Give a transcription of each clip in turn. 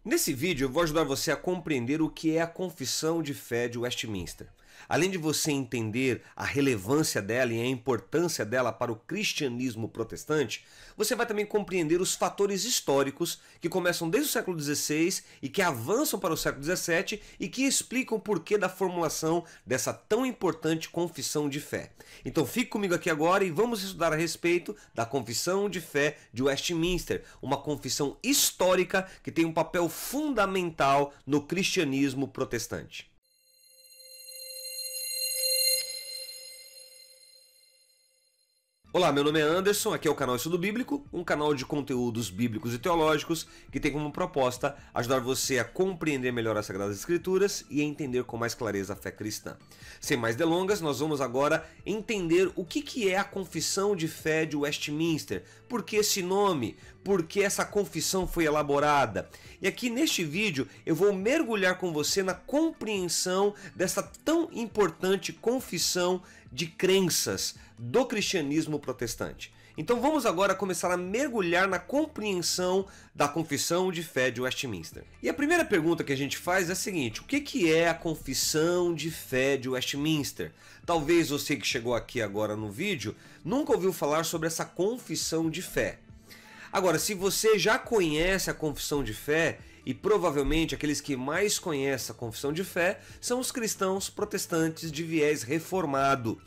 Nesse vídeo eu vou ajudar você a compreender o que é a Confissão de Fé de Westminster. Além de você entender a relevância dela e a importância dela para o cristianismo protestante, você vai também compreender os fatores históricos que começam desde o século XVI e que avançam para o século XVII e que explicam o porquê da formulação dessa tão importante confissão de fé. Então fique comigo aqui agora e vamos estudar a respeito da Confissão de Fé de Westminster, uma confissão histórica que tem um papel fundamental no cristianismo protestante. Olá, meu nome é Anderson, aqui é o canal Estudo Bíblico, um canal de conteúdos bíblicos e teológicos que tem como proposta ajudar você a compreender melhor as Sagradas Escrituras e a entender com mais clareza a fé cristã. Sem mais delongas, nós vamos agora entender o que é a Confissão de Fé de Westminster, por que esse nome, por que essa confissão foi elaborada. E aqui neste vídeo eu vou mergulhar com você na compreensão dessa tão importante confissão de crenças do cristianismo protestante. Então vamos agora começar a mergulhar na compreensão da Confissão de Fé de Westminster. E a primeira pergunta que a gente faz é a seguinte: o que é a Confissão de Fé de Westminster? Talvez você que chegou aqui agora no vídeo nunca ouviu falar sobre essa confissão de fé. Agora, se você já conhece a Confissão de Fé, e provavelmente aqueles que mais conhecem a Confissão de Fé são os cristãos protestantes de viés reformado.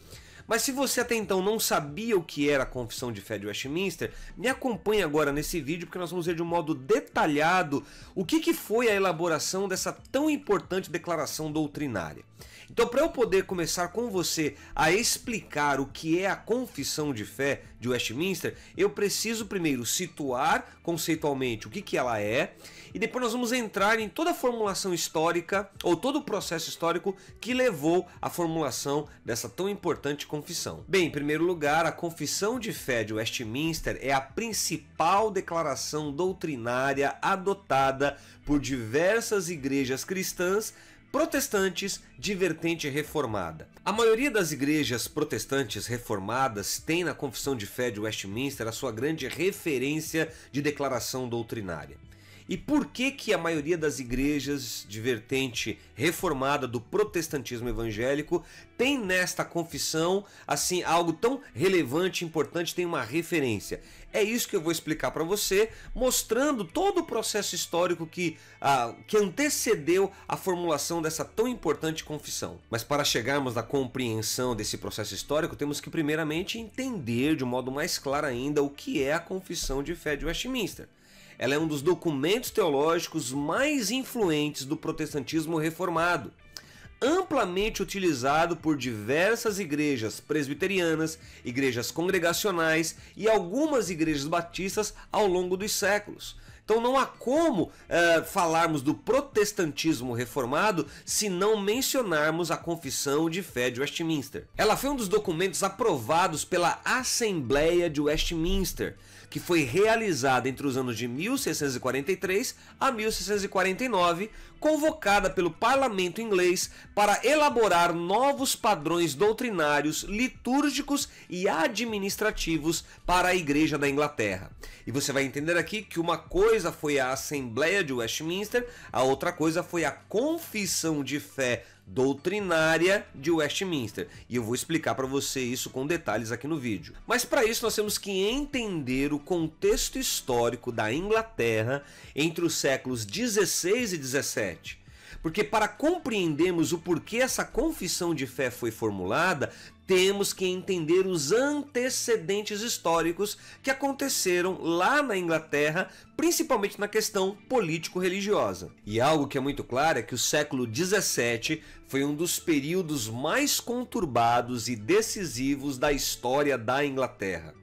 Mas se você até então não sabia o que era a Confissão de Fé de Westminster, me acompanhe agora nesse vídeo porque nós vamos ver de um modo detalhado o que foi a elaboração dessa tão importante declaração doutrinária. Então, para eu poder começar com você a explicar o que é a Confissão de Fé de Westminster, eu preciso primeiro situar conceitualmente o que ela é, e depois nós vamos entrar em toda a formulação histórica, ou todo o processo histórico que levou à formulação dessa tão importante confissão. Bem, em primeiro lugar, a Confissão de Fé de Westminster é a principal declaração doutrinária adotada por diversas igrejas cristãs protestantes de vertente reformada. A maioria das igrejas protestantes reformadas tem na Confissão de Fé de Westminster a sua grande referência de declaração doutrinária. E por que a maioria das igrejas de vertente reformada do protestantismo evangélico tem nesta confissão assim algo tão relevante, importante, tem uma referência? É isso que eu vou explicar para você, mostrando todo o processo histórico que antecedeu a formulação dessa tão importante confissão. Mas para chegarmos na compreensão desse processo histórico, temos que primeiramente entender de um modo mais claro ainda o que é a Confissão de Fé de Westminster. Ela é um dos documentos teológicos mais influentes do protestantismo reformado, amplamente utilizado por diversas igrejas presbiterianas, igrejas congregacionais e algumas igrejas batistas ao longo dos séculos. Então não há como falarmos do protestantismo reformado se não mencionarmos a Confissão de Fé de Westminster. Ela foi um dos documentos aprovados pela Assembleia de Westminster, que foi realizada entre os anos de 1643 a 1649, convocada pelo parlamento inglês para elaborar novos padrões doutrinários, litúrgicos e administrativos para a Igreja da Inglaterra. E você vai entender aqui que uma coisa foi a Assembleia de Westminster, a outra coisa foi a Confissão de Fé doutrinária de Westminster, e eu vou explicar para você isso com detalhes aqui no vídeo. Mas para isso nós temos que entender o contexto histórico da Inglaterra entre os séculos 16 e 17. Porque para compreendermos o porquê essa confissão de fé foi formulada, temos que entender os antecedentes históricos que aconteceram lá na Inglaterra, principalmente na questão político-religiosa. E algo que é muito claro é que o século XVII foi um dos períodos mais conturbados e decisivos da história da Inglaterra.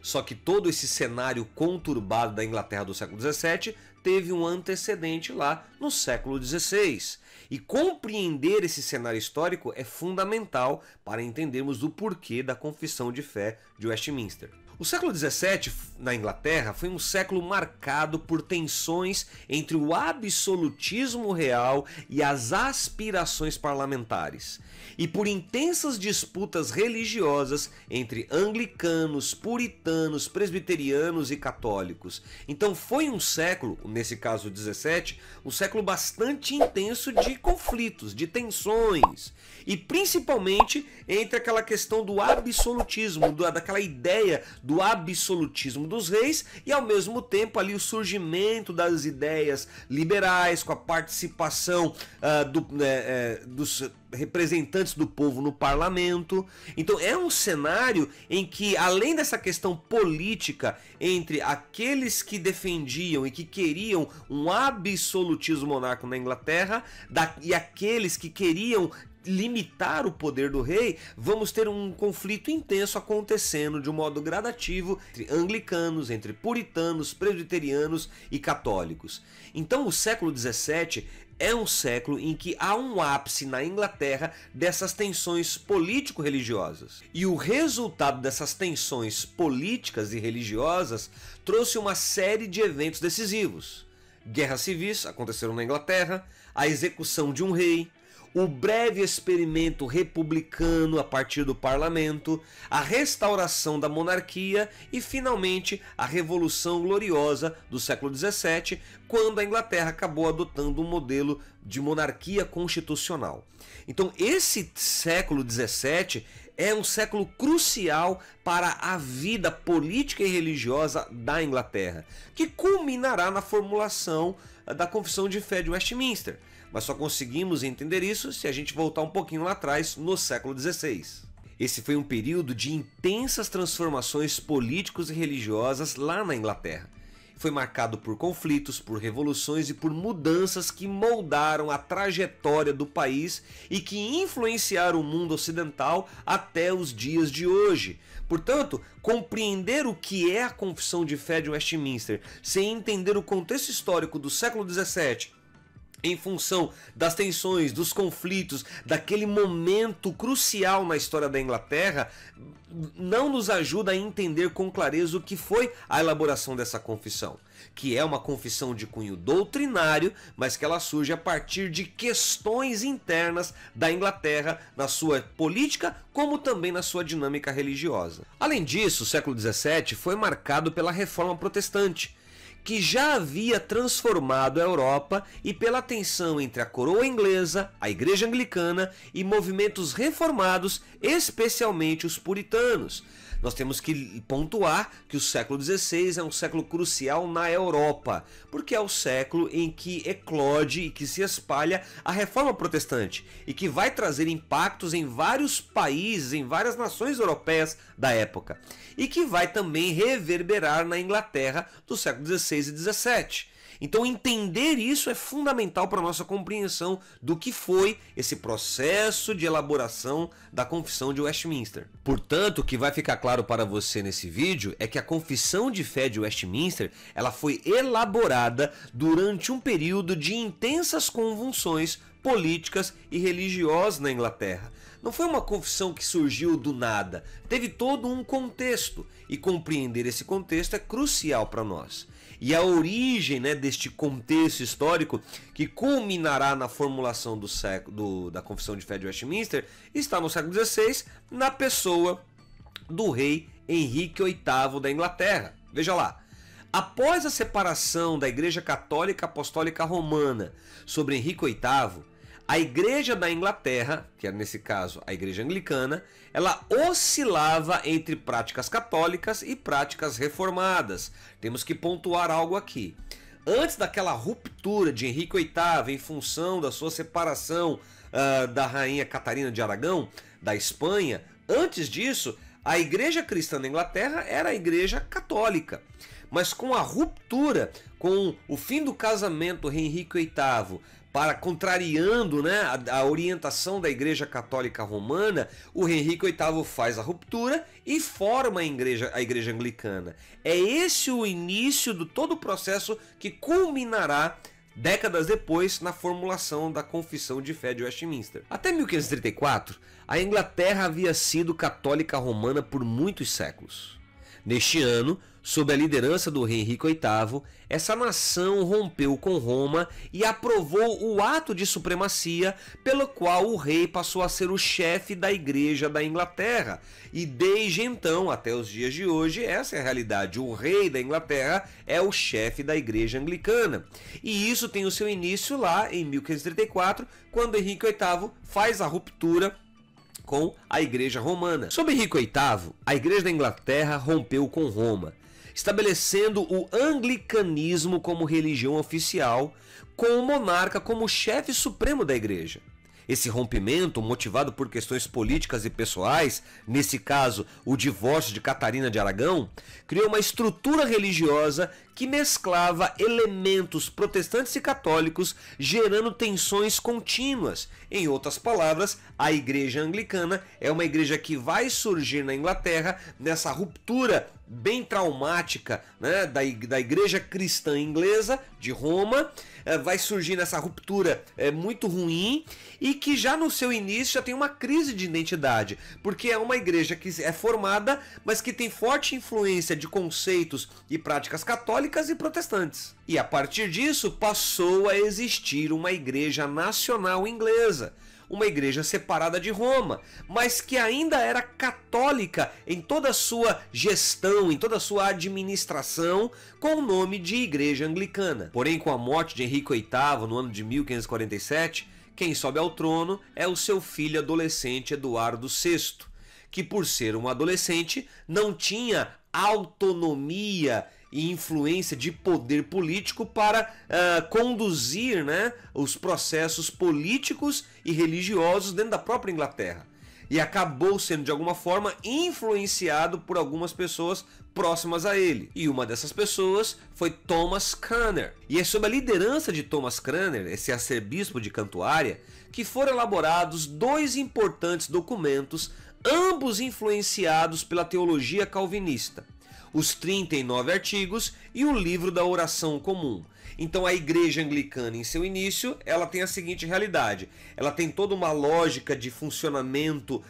Só que todo esse cenário conturbado da Inglaterra do século XVII teve um antecedente lá no século XVI. E compreender esse cenário histórico é fundamental para entendermos o porquê da Confissão de Fé de Westminster. O século XVII na Inglaterra foi um século marcado por tensões entre o absolutismo real e as aspirações parlamentares, e por intensas disputas religiosas entre anglicanos, puritanos, presbiterianos e católicos. Então foi um século, nesse caso o XVII, um século bastante intenso de conflitos, de tensões, e principalmente entre aquela questão do absolutismo, daquela ideia do absolutismo dos reis, e ao mesmo tempo ali o surgimento das ideias liberais, com a participação dos representantes do povo no parlamento. Então é um cenário em que, além dessa questão política entre aqueles que defendiam e que queriam um absolutismo monárquico na Inglaterra e aqueles que queriam limitar o poder do rei, vamos ter um conflito intenso acontecendo de um modo gradativo entre anglicanos, entre puritanos, presbiterianos e católicos. Então o século XVII é um século em que há um ápice na Inglaterra dessas tensões político-religiosas. E o resultado dessas tensões políticas e religiosas trouxe uma série de eventos decisivos. Guerras civis aconteceram na Inglaterra, a execução de um rei, o breve experimento republicano a partir do parlamento, a restauração da monarquia e, finalmente, a Revolução Gloriosa do século XVII, quando a Inglaterra acabou adotando um modelo de monarquia constitucional. Então, esse século XVII é um século crucial para a vida política e religiosa da Inglaterra, que culminará na formulação da Confissão de Fé de Westminster. Mas só conseguimos entender isso se a gente voltar um pouquinho lá atrás, no século XVI. Esse foi um período de intensas transformações políticas e religiosas lá na Inglaterra. Foi marcado por conflitos, por revoluções e por mudanças que moldaram a trajetória do país e que influenciaram o mundo ocidental até os dias de hoje. Portanto, compreender o que é a Confissão de Fé de Westminster, sem entender o contexto histórico do século XVII, em função das tensões, dos conflitos, daquele momento crucial na história da Inglaterra, não nos ajuda a entender com clareza o que foi a elaboração dessa confissão, que é uma confissão de cunho doutrinário, mas que ela surge a partir de questões internas da Inglaterra, na sua política, como também na sua dinâmica religiosa. Além disso, o século XVII foi marcado pela Reforma Protestante, que já havia transformado a Europa, e pela tensão entre a coroa inglesa, a Igreja Anglicana e movimentos reformados, especialmente os puritanos. Nós temos que pontuar que o século XVI é um século crucial na Europa, porque é o século em que eclode e que se espalha a Reforma Protestante, e que vai trazer impactos em vários países, em várias nações europeias da época, e que vai também reverberar na Inglaterra do século XVI e XVII. Então entender isso é fundamental para a nossa compreensão do que foi esse processo de elaboração da Confissão de Westminster. Portanto, o que vai ficar claro para você nesse vídeo é que a Confissão de Fé de Westminster ela foi elaborada durante um período de intensas convulsões políticas e religiosas na Inglaterra. Não foi uma confissão que surgiu do nada, teve todo um contexto, e compreender esse contexto é crucial para nós. E a origem deste contexto histórico, que culminará na formulação da Confissão de Fé de Westminster, está no século XVI, na pessoa do rei Henrique VIII da Inglaterra. Veja lá. Após a separação da Igreja Católica Apostólica Romana sobre Henrique VIII, a Igreja da Inglaterra, que é nesse caso a Igreja Anglicana, ela oscilava entre práticas católicas e práticas reformadas. Temos que pontuar algo aqui. Antes daquela ruptura de Henrique VIII em função da sua separação da rainha Catarina de Aragão, da Espanha, antes disso, a Igreja Cristã da Inglaterra era a Igreja Católica. Mas com a ruptura, com o fim do casamento Henrique VIII, contrariando a orientação da Igreja Católica Romana, o Henrique VIII faz a ruptura e forma a Igreja Anglicana. É esse o início de todo o processo que culminará décadas depois na formulação da Confissão de Fé de Westminster. Até 1534, a Inglaterra havia sido católica romana por muitos séculos. Neste ano, sob a liderança do rei Henrique VIII, essa nação rompeu com Roma e aprovou o ato de supremacia pelo qual o rei passou a ser o chefe da Igreja da Inglaterra. E desde então, até os dias de hoje, essa é a realidade. O rei da Inglaterra é o chefe da Igreja Anglicana. E isso tem o seu início lá em 1534, quando Henrique VIII faz a ruptura com a Igreja Romana. Sob Henrique VIII, a Igreja da Inglaterra rompeu com Roma, estabelecendo o anglicanismo como religião oficial, com o monarca como chefe supremo da Igreja. Esse rompimento, motivado por questões políticas e pessoais, nesse caso o divórcio de Catarina de Aragão, criou uma estrutura religiosa que mesclava elementos protestantes e católicos, gerando tensões contínuas. Em outras palavras, a Igreja Anglicana é uma igreja que vai surgir na Inglaterra nessa ruptura bem traumática, né, da Igreja Cristã Inglesa de Roma. Vai surgir nessa ruptura muito ruim e que já no seu início já tem uma crise de identidade, porque é uma igreja que é formada, mas que tem forte influência de conceitos e práticas católicas e protestantes. E a partir disso passou a existir uma igreja nacional inglesa, uma igreja separada de Roma, mas que ainda era católica em toda a sua gestão, em toda a sua administração, com o nome de Igreja Anglicana. Porém, com a morte de Henrique VIII no ano de 1547, quem sobe ao trono é o seu filho adolescente Eduardo VI, que por ser um adolescente não tinha autonomia e influência de poder político para conduzir, né, os processos políticos e religiosos dentro da própria Inglaterra. E acabou sendo, de alguma forma, influenciado por algumas pessoas próximas a ele. E uma dessas pessoas foi Thomas Cranmer. E é sob a liderança de Thomas Cranmer, esse arcebispo de Cantuária, que foram elaborados dois importantes documentos, ambos influenciados pela teologia calvinista: os 39 artigos e o livro da oração comum. Então a Igreja Anglicana, em seu início, ela tem a seguinte realidade: ela tem toda uma lógica de funcionamento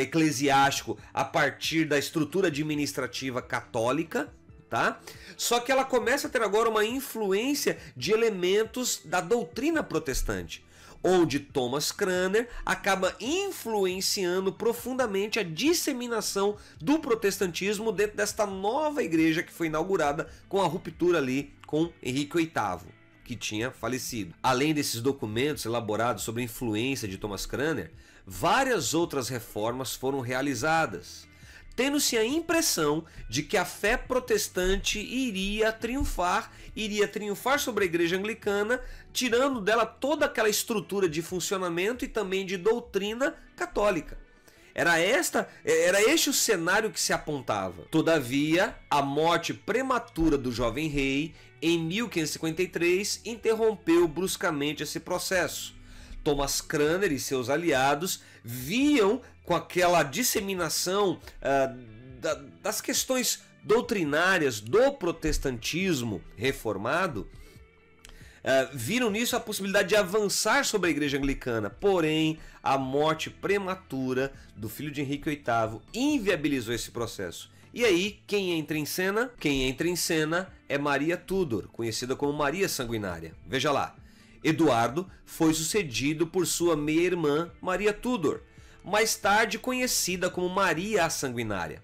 eclesiástico a partir da estrutura administrativa católica, tá? Só que ela começa a ter agora uma influência de elementos da doutrina protestante, onde Thomas Cranmer acaba influenciando profundamente a disseminação do protestantismo dentro desta nova igreja que foi inaugurada com a ruptura ali com Henrique VIII, que tinha falecido. Além desses documentos elaborados sobre a influência de Thomas Cranmer, várias outras reformas foram realizadas, tendo-se a impressão de que a fé protestante iria triunfar sobre a Igreja Anglicana, tirando dela toda aquela estrutura de funcionamento e também de doutrina católica. Era este o cenário que se apontava. Todavia, a morte prematura do jovem rei, em 1553, interrompeu bruscamente esse processo. Thomas Cranmer e seus aliados viam, com aquela disseminação das questões doutrinárias do protestantismo reformado, viram nisso a possibilidade de avançar sobre a Igreja Anglicana. Porém, a morte prematura do filho de Henrique VIII inviabilizou esse processo. E aí, quem entra em cena? Quem entra em cena é Maria Tudor, conhecida como Maria Sanguinária. Veja lá, Eduardo foi sucedido por sua meia-irmã Maria Tudor, mais tarde conhecida como Maria a Sanguinária.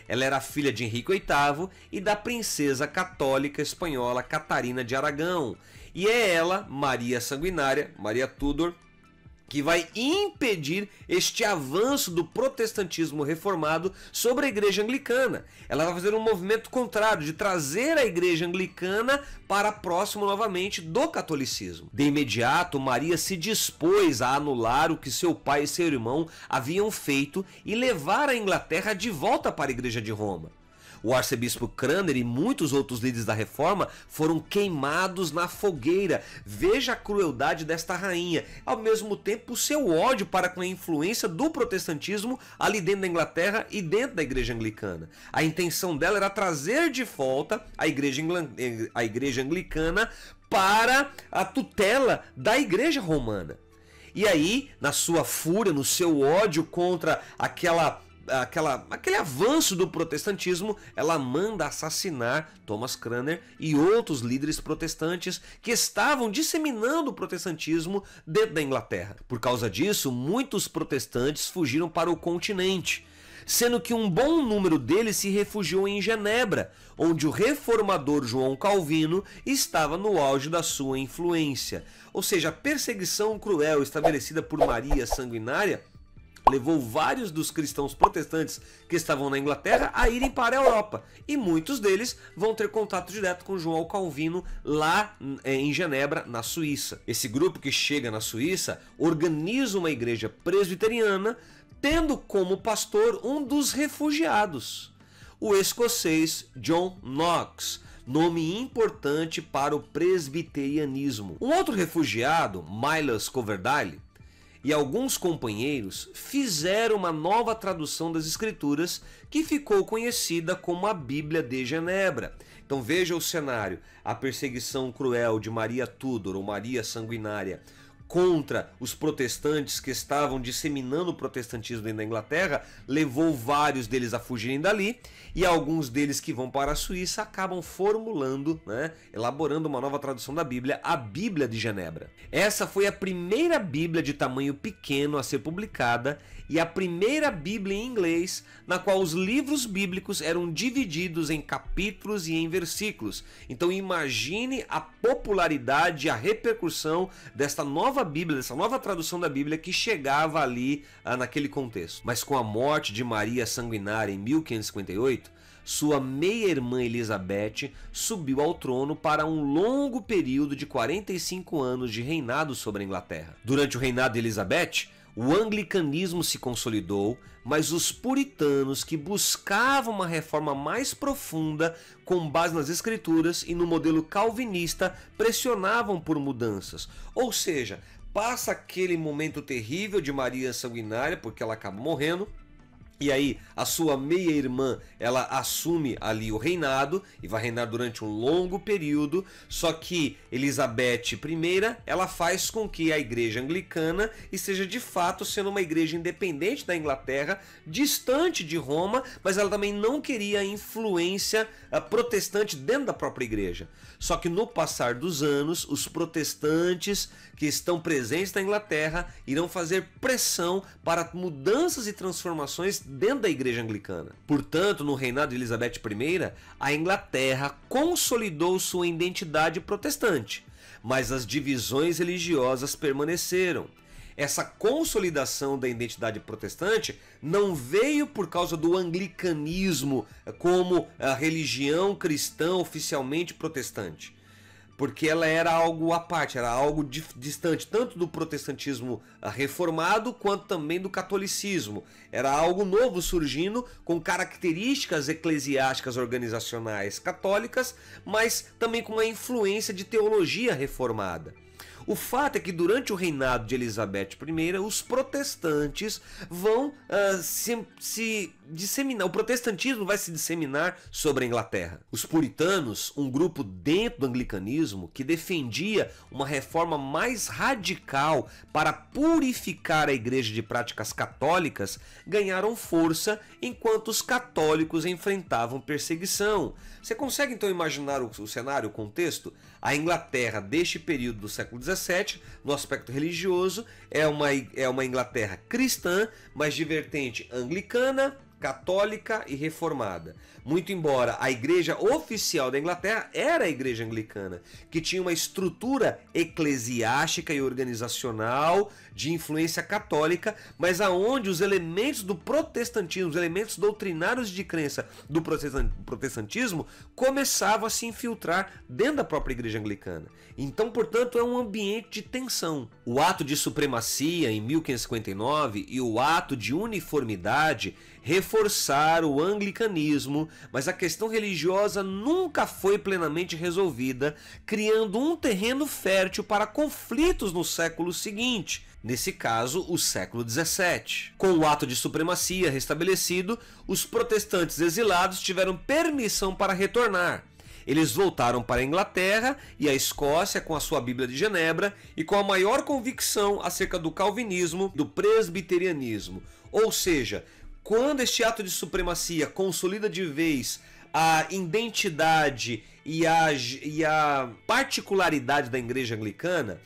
Ela era filha de Henrique VIII e da princesa católica espanhola Catarina de Aragão. E é ela, Maria Sanguinária, Maria Tudor, que vai impedir este avanço do protestantismo reformado sobre a Igreja Anglicana. Ela vai fazer um movimento contrário, de trazer a Igreja Anglicana para próximo novamente do catolicismo. De imediato, Maria se dispôs a anular o que seu pai e seu irmão haviam feito e levar a Inglaterra de volta para a Igreja de Roma. O arcebispo Cranmer e muitos outros líderes da reforma foram queimados na fogueira. Veja a crueldade desta rainha. Ao mesmo tempo, o seu ódio para com a influência do protestantismo ali dentro da Inglaterra e dentro da Igreja Anglicana. A intenção dela era trazer de volta a Igreja Anglicana para a tutela da Igreja Romana. E aí, na sua fúria, no seu ódio contra aquela aquele avanço do protestantismo, ela manda assassinar Thomas Cranmer e outros líderes protestantes que estavam disseminando o protestantismo dentro da Inglaterra. Por causa disso, muitos protestantes fugiram para o continente, sendo que um bom número deles se refugiou em Genebra, onde o reformador João Calvino estava no auge da sua influência. Ou seja, a perseguição cruel estabelecida por Maria Sanguinária levou vários dos cristãos protestantes que estavam na Inglaterra a irem para a Europa. E muitos deles vão ter contato direto com João Calvino lá em Genebra, na Suíça. Esse grupo que chega na Suíça organiza uma igreja presbiteriana, tendo como pastor um dos refugiados, o escocês John Knox, nome importante para o presbiterianismo. Um outro refugiado, Miles Coverdale, e alguns companheiros fizeram uma nova tradução das Escrituras que ficou conhecida como a Bíblia de Genebra. Então veja o cenário: a perseguição cruel de Maria Tudor ou Maria Sanguinária contra os protestantes que estavam disseminando o protestantismo dentro da Inglaterra levou vários deles a fugirem dali, e alguns deles que vão para a Suíça acabam formulando, elaborando uma nova tradução da Bíblia, a Bíblia de Genebra. Essa foi a primeira Bíblia de tamanho pequeno a ser publicada e a primeira Bíblia em inglês na qual os livros bíblicos eram divididos em capítulos e em versículos. Então imagine a popularidade e a repercussão desta nova Bíblia, dessa nova tradução da Bíblia que chegava ali naquele contexto. Mas com a morte de Maria Sanguinária em 1558, sua meia-irmã Elizabeth subiu ao trono para um longo período de 45 anos de reinado sobre a Inglaterra. Durante o reinado de Elizabeth, o anglicanismo se consolidou, mas os puritanos, que buscavam uma reforma mais profunda com base nas escrituras e no modelo calvinista, pressionavam por mudanças. Ou seja, passa aquele momento terrível de Maria Sanguinária, porque ela acaba morrendo, e aí a sua meia-irmã, ela assume ali o reinado e vai reinar durante um longo período. Só que Elizabeth I, ela faz com que a igreja anglicana esteja de fato sendo uma igreja independente da Inglaterra, distante de Roma, mas ela também não queria a influência protestante dentro da própria igreja. Só que no passar dos anos, os protestantes que estão presentes na Inglaterra irão fazer pressão para mudanças e transformações dentro da igreja anglicana. Portanto, no reinado de Elizabeth I, a Inglaterra consolidou sua identidade protestante, mas as divisões religiosas permaneceram. Essa consolidação da identidade protestante não veio por causa do anglicanismo como a religião cristã oficialmente protestante, porque ela era algo à parte, era algo distante tanto do protestantismo reformado quanto também do catolicismo. Era algo novo surgindo com características eclesiásticas organizacionais católicas, mas também com uma influência de teologia reformada. O fato é que durante o reinado de Elizabeth I, os protestantes vão se disseminar, o protestantismo vai se disseminar sobre a Inglaterra. Os puritanos, um grupo dentro do anglicanismo que defendia uma reforma mais radical para purificar a igreja de práticas católicas, ganharam força enquanto os católicos enfrentavam perseguição. Você consegue então imaginar o cenário, o contexto? A Inglaterra deste período do século XVII, no aspecto religioso, é uma Inglaterra cristã, mas de vertente anglicana, católica e reformada. Muito embora a igreja oficial da Inglaterra era a igreja anglicana, que tinha uma estrutura eclesiástica e organizacional de influência católica, mas aonde os elementos do protestantismo, os elementos doutrinários de crença do protestantismo começavam a se infiltrar dentro da própria igreja anglicana. Então, portanto, é um ambiente de tensão. O ato de supremacia em 1559 e o ato de uniformidade reforçaram o anglicanismo, mas a questão religiosa nunca foi plenamente resolvida, criando um terreno fértil para conflitos no século seguinte, nesse caso, o século XVII. Com o ato de supremacia restabelecido, os protestantes exilados tiveram permissão para retornar. Eles voltaram para a Inglaterra e a Escócia com a sua Bíblia de Genebra e com a maior convicção acerca do calvinismo, do presbiterianismo, ou seja, Quando este ato de supremacia consolida de vez a identidade e a particularidade da Igreja Anglicana,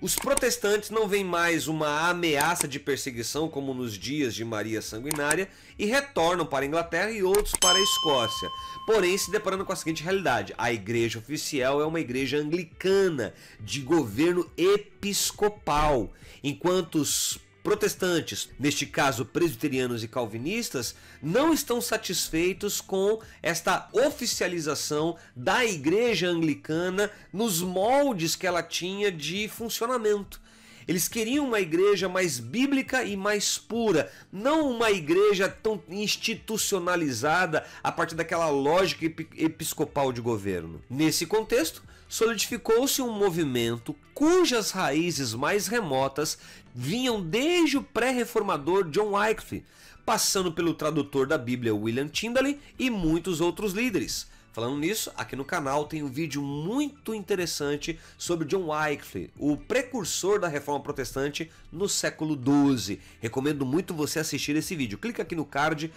os protestantes não veem mais uma ameaça de perseguição como nos dias de Maria Sanguinária e retornam para a Inglaterra e outros para a Escócia. Porém, se deparando com a seguinte realidade: a igreja oficial é uma igreja anglicana de governo episcopal, enquanto os protestantes, neste caso presbiterianos e calvinistas, não estão satisfeitos com esta oficialização da igreja anglicana nos moldes que ela tinha de funcionamento. Eles queriam uma igreja mais bíblica e mais pura, não uma igreja tão institucionalizada a partir daquela lógica episcopal de governo. Nesse contexto, solidificou-se um movimento cujas raízes mais remotas vinham desde o pré-reformador John Wycliffe, passando pelo tradutor da Bíblia William Tyndale e muitos outros líderes. Falando nisso, aqui no canal tem um vídeo muito interessante sobre John Wycliffe, o precursor da Reforma Protestante no século XII. Recomendo muito você assistir esse vídeo. Clica aqui no card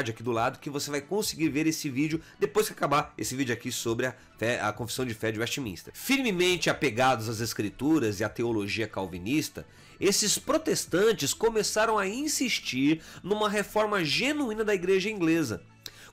aqui do lado, que você vai conseguir ver esse vídeo depois que acabar esse vídeo aqui sobre a Confissão de Fé de Westminster. Firmemente apegados às Escrituras e à teologia calvinista, esses protestantes começaram a insistir numa reforma genuína da igreja inglesa,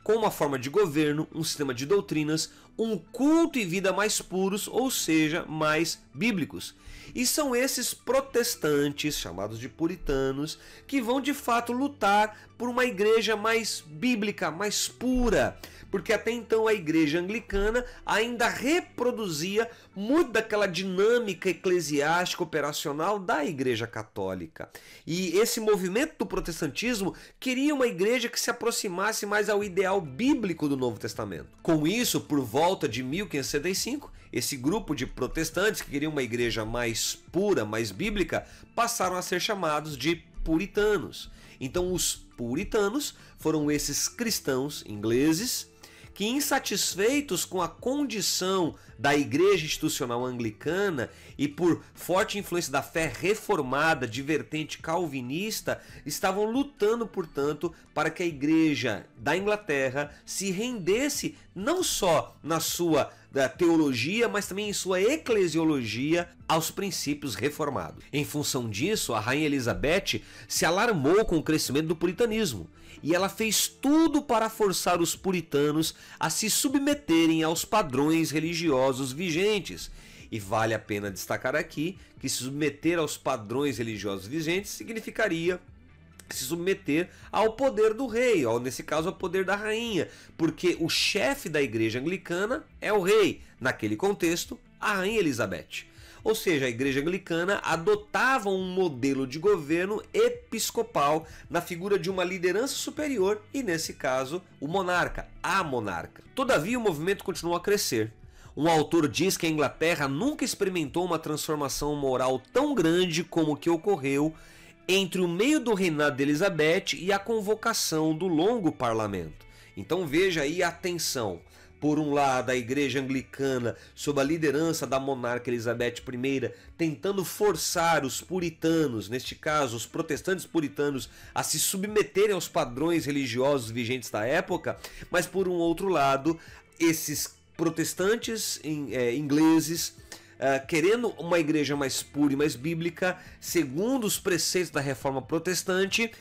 com uma forma de governo, um sistema de doutrinas, um culto e vida mais puros, ou seja, mais bíblicos. E são esses protestantes, chamados de puritanos, que vão de fato lutar por uma igreja mais bíblica, mais pura, porque até então a igreja anglicana ainda reproduzia muito daquela dinâmica eclesiástica operacional da igreja católica. E esse movimento do protestantismo queria uma igreja que se aproximasse mais ao ideal bíblico do Novo Testamento. Com isso, por volta de 1565, esse grupo de protestantes que queriam uma igreja mais pura, mais bíblica, passaram a ser chamados de puritanos. Então os puritanos foram esses cristãos ingleses que, insatisfeitos com a condição da igreja institucional anglicana e por forte influência da fé reformada de vertente calvinista, estavam lutando, portanto, para que a igreja da Inglaterra se rendesse não só na sua teologia, mas também em sua eclesiologia aos princípios reformados. Em função disso, a rainha Elizabeth se alarmou com o crescimento do puritanismo e ela fez tudo para forçar os puritanos a se submeterem aos padrões religiosos vigentes. E vale a pena destacar aqui que se submeter aos padrões religiosos vigentes significaria se submeter ao poder do rei, ou nesse caso ao poder da rainha, porque o chefe da igreja anglicana é o rei, naquele contexto, a rainha Elizabeth. Ou seja, a igreja anglicana adotava um modelo de governo episcopal na figura de uma liderança superior e, nesse caso, o monarca, a monarca. Todavia, o movimento continuou a crescer. Um autor diz que a Inglaterra nunca experimentou uma transformação moral tão grande como o que ocorreu entre o meio do reinado de Elizabeth e a convocação do longo parlamento. Então veja aí a tensão. Por um lado, a igreja anglicana, sob a liderança da monarca Elizabeth I, tentando forçar os puritanos, neste caso os protestantes puritanos, a se submeterem aos padrões religiosos vigentes da época, mas por um outro lado, esses protestantes ingleses, querendo uma igreja mais pura e mais bíblica, segundo os preceitos da reforma protestante,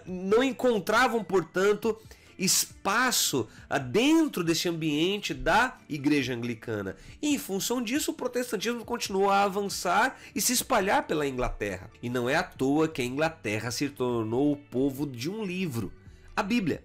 não encontravam, portanto, espaço dentro desse ambiente da igreja anglicana. E em função disso, o protestantismo continuou a avançar e se espalhar pela Inglaterra. E não é à toa que a Inglaterra se tornou o povo de um livro, a Bíblia,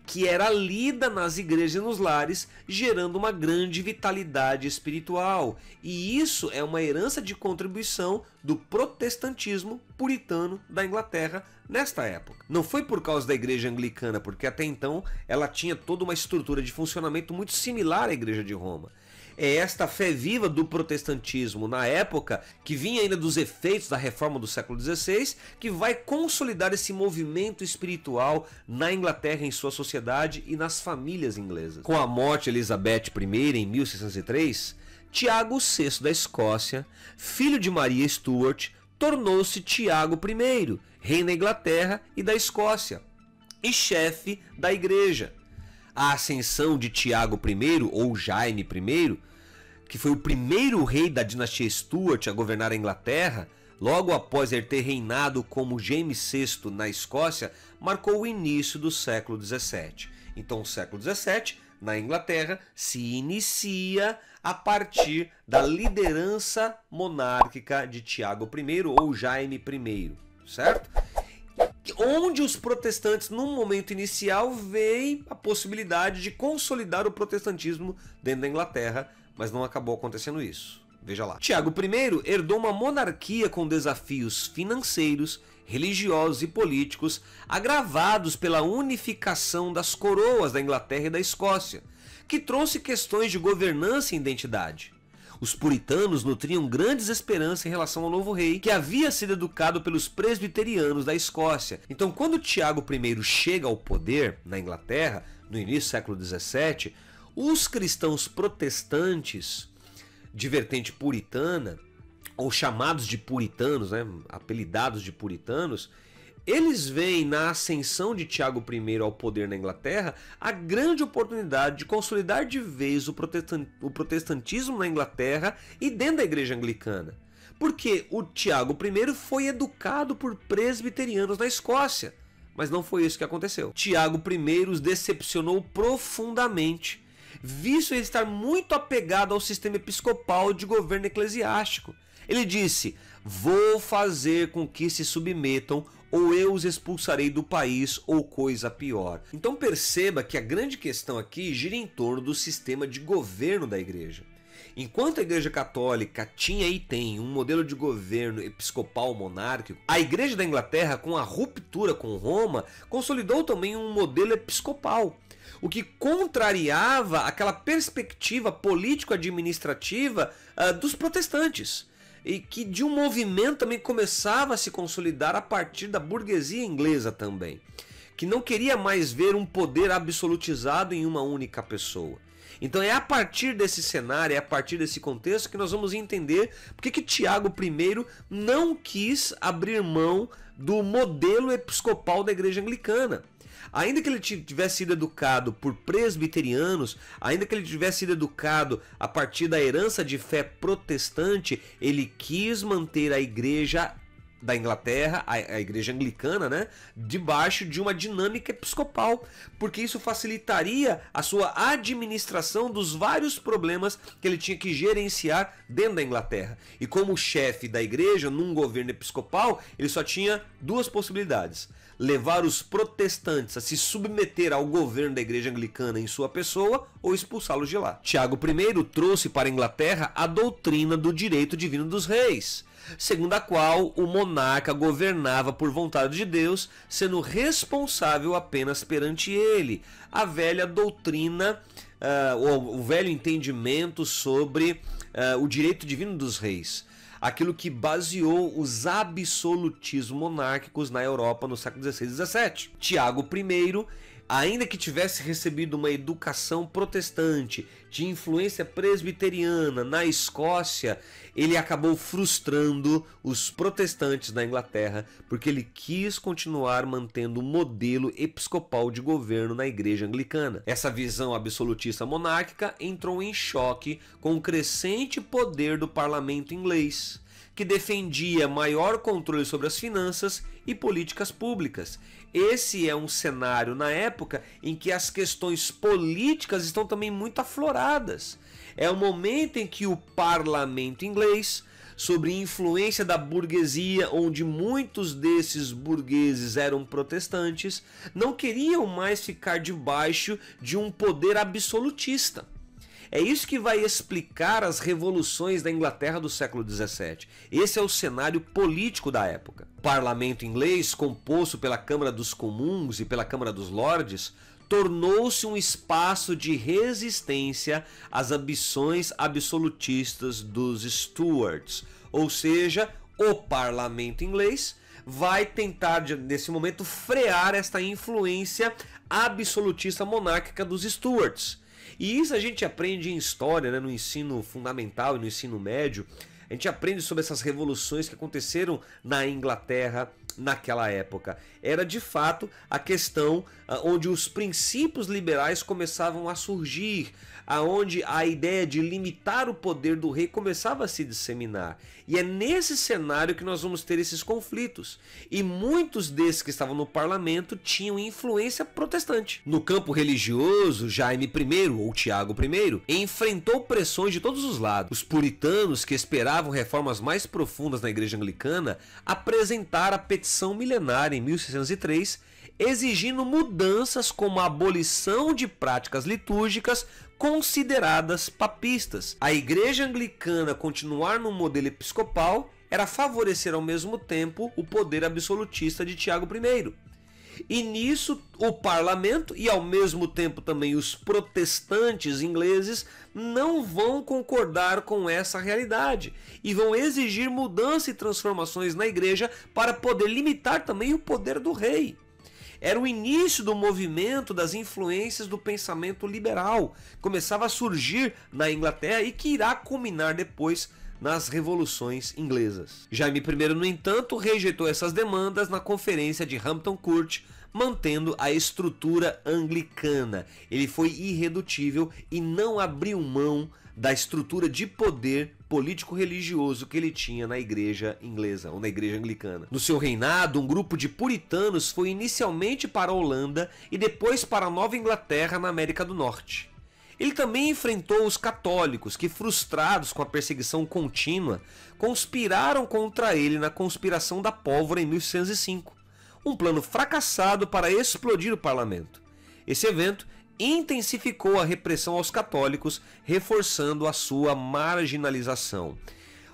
que era lida nas igrejas e nos lares, gerando uma grande vitalidade espiritual. E isso é uma herança de contribuição do protestantismo puritano da Inglaterra nesta época. Não foi por causa da igreja anglicana, porque até então ela tinha toda uma estrutura de funcionamento muito similar à igreja de Roma. É esta fé viva do protestantismo na época, que vinha ainda dos efeitos da reforma do século XVI, que vai consolidar esse movimento espiritual na Inglaterra, em sua sociedade e nas famílias inglesas. Com a morte de Elizabeth I em 1603, Tiago VI da Escócia, filho de Maria Stuart, tornou-se Tiago I, rei da Inglaterra e da Escócia. e chefe da igreja. A ascensão de Tiago I, ou Jaime I, que foi o primeiro rei da dinastia Stuart a governar a Inglaterra, logo após ele ter reinado como James VI na Escócia, marcou o início do século XVII. Então o século XVII, na Inglaterra, se inicia a partir da liderança monárquica de Tiago I ou Jaime I, certo? Onde os protestantes, num momento inicial, veem a possibilidade de consolidar o protestantismo dentro da Inglaterra, mas não acabou acontecendo isso. Veja lá. Tiago I herdou uma monarquia com desafios financeiros, religiosos e políticos agravados pela unificação das coroas da Inglaterra e da Escócia, que trouxe questões de governança e identidade. Os puritanos nutriam grandes esperanças em relação ao novo rei, que havia sido educado pelos presbiterianos da Escócia. Então, quando Tiago I chega ao poder na Inglaterra, no início do século XVII, os cristãos protestantes de vertente puritana, ou chamados de puritanos, apelidados de puritanos, eles veem na ascensão de Tiago I ao poder na Inglaterra a grande oportunidade de consolidar de vez o protestantismo na Inglaterra e dentro da igreja anglicana. Porque o Tiago I foi educado por presbiterianos na Escócia, mas não foi isso que aconteceu. Tiago I os decepcionou profundamente, visto ele estar muito apegado ao sistema episcopal de governo eclesiástico. Ele disse: vou fazer com que se submetam, ou eu os expulsarei do país, ou coisa pior. Então perceba que a grande questão aqui gira em torno do sistema de governo da igreja. Enquanto a Igreja Católica tinha e tem um modelo de governo episcopal monárquico, a Igreja da Inglaterra, com a ruptura com Roma, consolidou também um modelo episcopal, o que contrariava aquela perspectiva político-administrativa dos protestantes, e que de um movimento também começava a se consolidar a partir da burguesia inglesa também, que não queria mais ver um poder absolutizado em uma única pessoa. Então é a partir desse cenário, é a partir desse contexto que nós vamos entender porque que Tiago I não quis abrir mão do modelo episcopal da igreja anglicana. Ainda que ele tivesse sido educado por presbiterianos, ainda que ele tivesse sido educado a partir da herança de fé protestante, ele quis manter a igreja da Inglaterra, a igreja anglicana, debaixo de uma dinâmica episcopal, porque isso facilitaria a sua administração dos vários problemas que ele tinha que gerenciar dentro da Inglaterra. E como chefe da igreja, num governo episcopal, ele só tinha duas possibilidades: levar os protestantes a se submeter ao governo da igreja anglicana em sua pessoa ou expulsá-los de lá. Tiago I trouxe para a Inglaterra a doutrina do direito divino dos reis, segundo a qual o monarca governava por vontade de Deus, sendo responsável apenas perante ele. A velha doutrina, o velho entendimento sobre o direito divino dos reis, aquilo que baseou os absolutismos monárquicos na Europa no século XVI e XVII. Tiago I, ainda que tivesse recebido uma educação protestante de influência presbiteriana na Escócia, ele acabou frustrando os protestantes da Inglaterra porque ele quis continuar mantendo o modelo episcopal de governo na igreja anglicana. Essa visão absolutista monárquica entrou em choque com o crescente poder do parlamento inglês, que defendia maior controle sobre as finanças e políticas públicas. Esse é um cenário na época em que as questões políticas estão também muito afloradas. É o momento em que o parlamento inglês, sob influência da burguesia, onde muitos desses burgueses eram protestantes, não queriam mais ficar debaixo de um poder absolutista. É isso que vai explicar as revoluções da Inglaterra do século XVII. Esse é o cenário político da época. O parlamento inglês, composto pela Câmara dos Comuns e pela Câmara dos Lordes, tornou-se um espaço de resistência às ambições absolutistas dos Stuarts. Ou seja, o parlamento inglês vai tentar, nesse momento, frear esta influência absolutista monárquica dos Stuarts. E isso a gente aprende em história, no ensino fundamental e no ensino médio. A gente aprende sobre essas revoluções que aconteceram na Inglaterra naquela época. Era de fato a questão onde os princípios liberais começavam a surgir, aonde a ideia de limitar o poder do rei começava a se disseminar. E é nesse cenário que nós vamos ter esses conflitos. E muitos desses que estavam no parlamento tinham influência protestante. No campo religioso, Jaime I, ou Tiago I, enfrentou pressões de todos os lados. Os puritanos, que esperavam reformas mais profundas na igreja anglicana, apresentaram a petição milenária em 1603, exigindo mudanças como a abolição de práticas litúrgicas consideradas papistas. A igreja anglicana continuar no modelo episcopal era favorecer ao mesmo tempo o poder absolutista de Tiago I. E nisso o parlamento e ao mesmo tempo também os protestantes ingleses não vão concordar com essa realidade e vão exigir mudança e transformações na igreja para poder limitar também o poder do rei. Era o início do movimento das influências do pensamento liberal, começava a surgir na Inglaterra e que irá culminar depois nas revoluções inglesas. Jaime I, no entanto, rejeitou essas demandas na conferência de Hampton Court, mantendo a estrutura anglicana. Ele foi irredutível e não abriu mão da estrutura de poder político-religioso que ele tinha na igreja inglesa, ou na igreja anglicana. No seu reinado, um grupo de puritanos foi inicialmente para a Holanda e depois para a Nova Inglaterra, na América do Norte. Ele também enfrentou os católicos, que, frustrados com a perseguição contínua, conspiraram contra ele na Conspiração da Pólvora em 1605, um plano fracassado para explodir o parlamento. Esse evento intensificou a repressão aos católicos, reforçando a sua marginalização.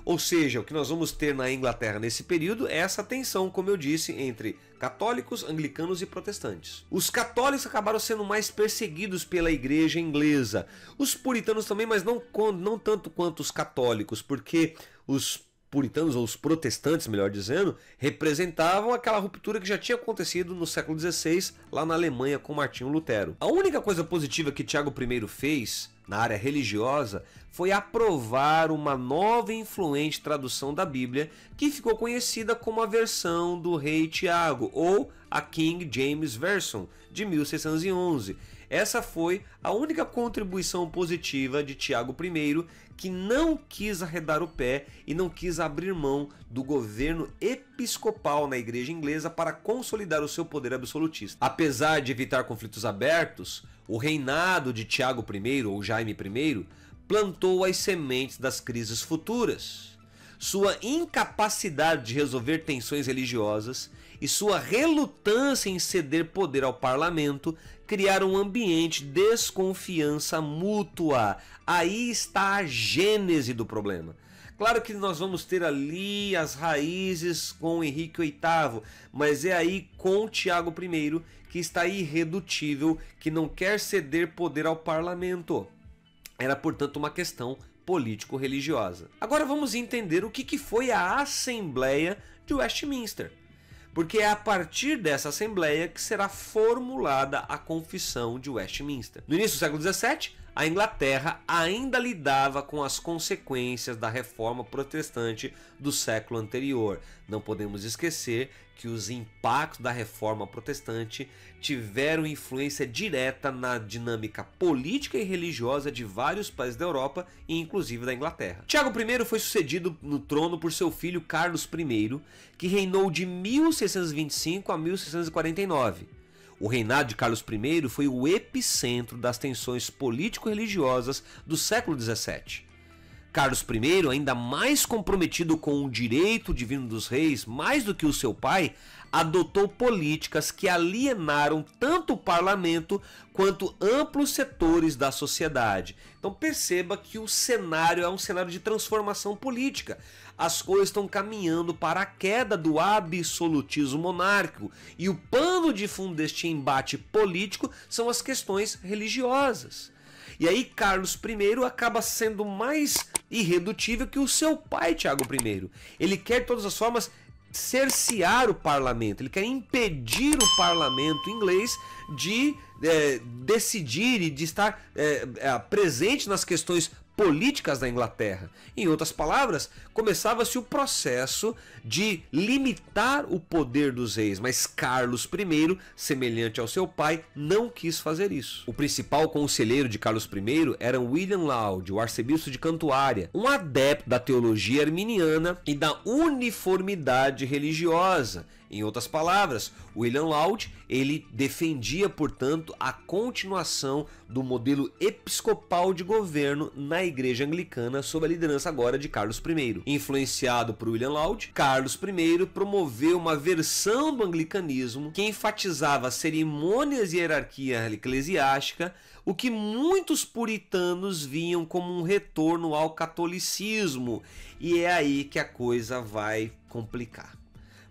Ou seja, o que nós vamos ter na Inglaterra nesse período é essa tensão, como eu disse, entre católicos, anglicanos e protestantes. Os católicos acabaram sendo mais perseguidos pela igreja inglesa. Os puritanos também, mas não tanto quanto os católicos, porque os puritanos, ou os protestantes, melhor dizendo, representavam aquela ruptura que já tinha acontecido no século XVI, lá na Alemanha, com Martinho Lutero. A única coisa positiva que Tiago I fez na área religiosa foi aprovar uma nova e influente tradução da Bíblia, que ficou conhecida como a versão do Rei Tiago, ou a King James Version, de 1611. Essa foi a única contribuição positiva de Tiago I, que não quis arredar o pé e não quis abrir mão do governo episcopal na igreja inglesa para consolidar o seu poder absolutista. Apesar de evitar conflitos abertos, o reinado de Tiago I, ou Jaime I, plantou as sementes das crises futuras. Sua incapacidade de resolver tensões religiosas e sua relutância em ceder poder ao parlamento criaram um ambiente de desconfiança mútua. Aí está a gênese do problema. Claro que nós vamos ter ali as raízes com Henrique VIII, mas é aí com Tiago I que está irredutível, que não quer ceder poder ao parlamento. Era, portanto, uma questão político-religiosa. Agora vamos entender o que foi a Assembleia de Westminster, porque é a partir dessa Assembleia que será formulada a Confissão de Westminster. No início do século XVII, a Inglaterra ainda lidava com as consequências da reforma protestante do século anterior. Não podemos esquecer que os impactos da reforma protestante tiveram influência direta na dinâmica política e religiosa de vários países da Europa e inclusive da Inglaterra. Tiago I foi sucedido no trono por seu filho Carlos I, que reinou de 1625 a 1649. O reinado de Carlos I foi o epicentro das tensões político-religiosas do século XVII. Carlos I, ainda mais comprometido com o direito divino dos reis, mais do que o seu pai, adotou políticas que alienaram tanto o parlamento quanto amplos setores da sociedade. Então perceba que o cenário é um cenário de transformação política. As coisas estão caminhando para a queda do absolutismo monárquico e o pano de fundo deste embate político são as questões religiosas. E aí Carlos I acaba sendo mais irredutível que o seu pai, Tiago I. Ele quer de todas as formas cercear o parlamento, ele quer impedir o parlamento inglês de decidir e de estar presente nas questões políticas da Inglaterra. Em outras palavras, começava-se o processo de limitar o poder dos reis, mas Carlos I, semelhante ao seu pai, não quis fazer isso. O principal conselheiro de Carlos I era William Laud, o arcebispo de Cantuária, um adepto da teologia arminiana e da uniformidade religiosa. Em outras palavras, William Laud, ele defendia, portanto, a continuação do modelo episcopal de governo na Igreja Anglicana sob a liderança agora de Carlos I. Influenciado por William Laud, Carlos I promoveu uma versão do anglicanismo que enfatizava cerimônias e hierarquia eclesiástica, o que muitos puritanos viam como um retorno ao catolicismo. E é aí que a coisa vai complicar.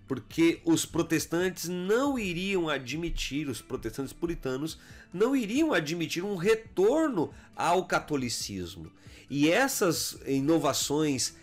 Porque os protestantes não iriam admitir, os protestantes puritanos não iriam admitir um retorno ao catolicismo. E essas inovações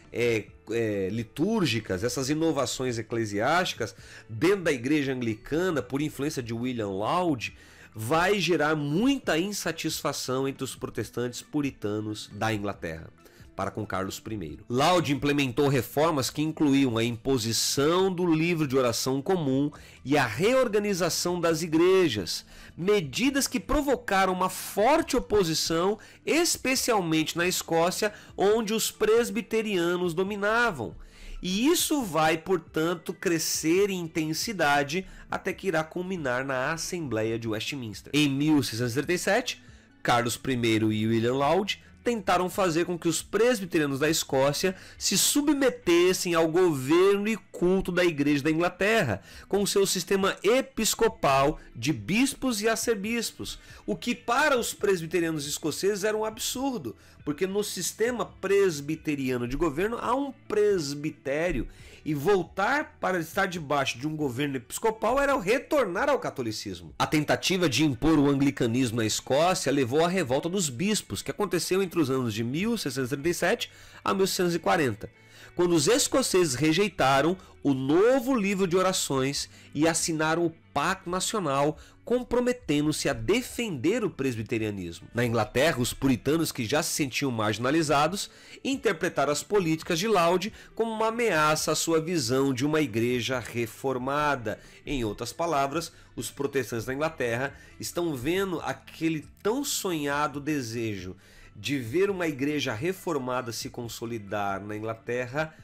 litúrgicas, essas inovações eclesiásticas dentro da igreja anglicana, por influência de William Laud, vai gerar muita insatisfação entre os protestantes puritanos da Inglaterra para com Carlos I. Laud implementou reformas que incluíam a imposição do livro de oração comum e a reorganização das igrejas, medidas que provocaram uma forte oposição, especialmente na Escócia, onde os presbiterianos dominavam. E isso vai, portanto, crescer em intensidade até que irá culminar na Assembleia de Westminster. Em 1637, Carlos I e William Laud tentaram fazer com que os presbiterianos da Escócia se submetessem ao governo e culto da Igreja da Inglaterra, com seu sistema episcopal de bispos e arcebispos, o que para os presbiterianos escoceses era um absurdo, porque no sistema presbiteriano de governo há um presbitério, e voltar para estar debaixo de um governo episcopal era retornar ao catolicismo. A tentativa de impor o anglicanismo na Escócia levou à revolta dos bispos, que aconteceu entre os anos de 1637 a 1640, quando os escoceses rejeitaram o novo livro de orações e assinaram o Pacto Nacional, comprometendo-se a defender o presbiterianismo. Na Inglaterra, os puritanos, que já se sentiam marginalizados, interpretaram as políticas de Laud como uma ameaça à sua visão de uma igreja reformada. Em outras palavras, os protestantes da Inglaterra estão vendo aquele tão sonhado desejo de ver uma igreja reformada se consolidar na Inglaterra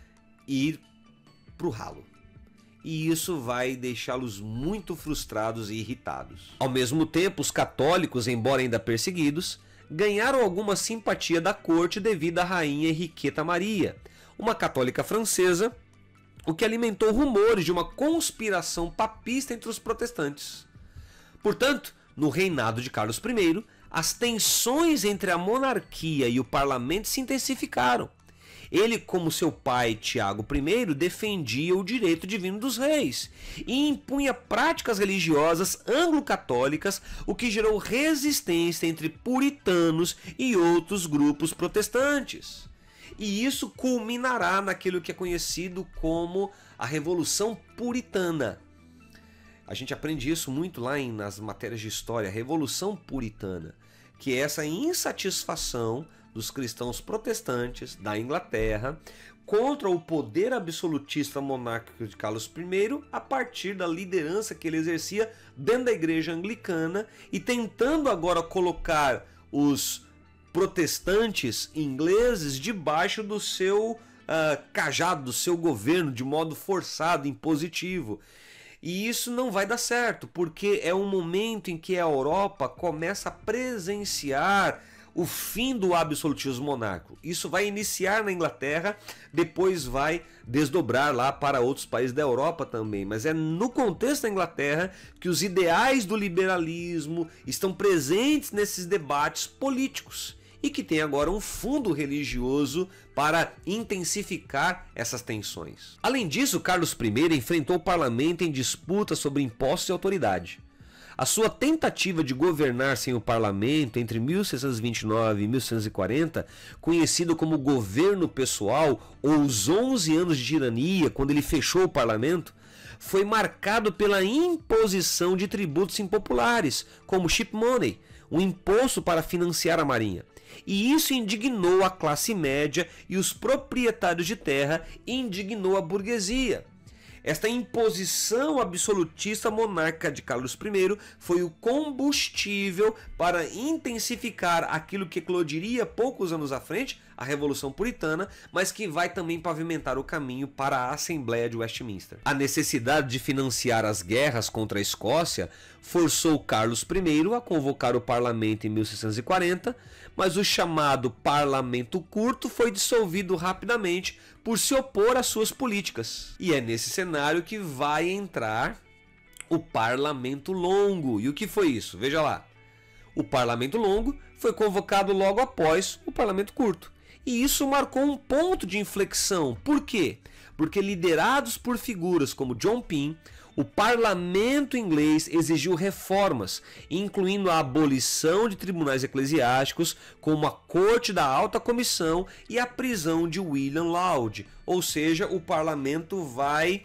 e ir para o ralo. E isso vai deixá-los muito frustrados e irritados. Ao mesmo tempo, os católicos, embora ainda perseguidos, ganharam alguma simpatia da corte devido à rainha Henriqueta Maria, uma católica francesa, o que alimentou rumores de uma conspiração papista entre os protestantes. Portanto, no reinado de Carlos I, as tensões entre a monarquia e o parlamento se intensificaram. Ele, como seu pai Tiago I, defendia o direito divino dos reis e impunha práticas religiosas anglo-católicas, o que gerou resistência entre puritanos e outros grupos protestantes. E isso culminará naquilo que é conhecido como a Revolução Puritana. A gente aprende isso muito lá nas matérias de história, a Revolução Puritana, que é essa insatisfação dos cristãos protestantes da Inglaterra contra o poder absolutista monárquico de Carlos I a partir da liderança que ele exercia dentro da igreja anglicana e tentando agora colocar os protestantes ingleses debaixo do seu cajado, do seu governo, de modo forçado, impositivo. E isso não vai dar certo, porque é um momento em que a Europa começa a presenciar o fim do absolutismo monárquico. Isso vai iniciar na Inglaterra, depois vai desdobrar lá para outros países da Europa também. Mas é no contexto da Inglaterra que os ideais do liberalismo estão presentes nesses debates políticos e que tem agora um fundo religioso para intensificar essas tensões. Além disso, Carlos I enfrentou o parlamento em disputas sobre impostos e autoridade. A sua tentativa de governar sem o parlamento entre 1629 e 1640, conhecido como governo pessoal ou os 11 anos de tirania, quando ele fechou o parlamento, foi marcado pela imposição de tributos impopulares, como chip money, um imposto para financiar a marinha. E isso indignou a classe média e os proprietários de terra e indignou a burguesia. Esta imposição absolutista monárquica de Carlos I foi o combustível para intensificar aquilo que eclodiria poucos anos à frente, a Revolução Puritana, mas que vai também pavimentar o caminho para a Assembleia de Westminster. A necessidade de financiar as guerras contra a Escócia forçou Carlos I a convocar o parlamento em 1640, mas o chamado Parlamento Curto foi dissolvido rapidamente por se opor às suas políticas. E é nesse cenário que vai entrar o Parlamento Longo. E o que foi isso? Veja lá. O Parlamento Longo foi convocado logo após o Parlamento Curto. E isso marcou um ponto de inflexão. Por quê? Porque liderados por figuras como John Pym, o parlamento inglês exigiu reformas, incluindo a abolição de tribunais eclesiásticos, como a Corte da Alta Comissão e a prisão de William Laud. Ou seja, o parlamento vai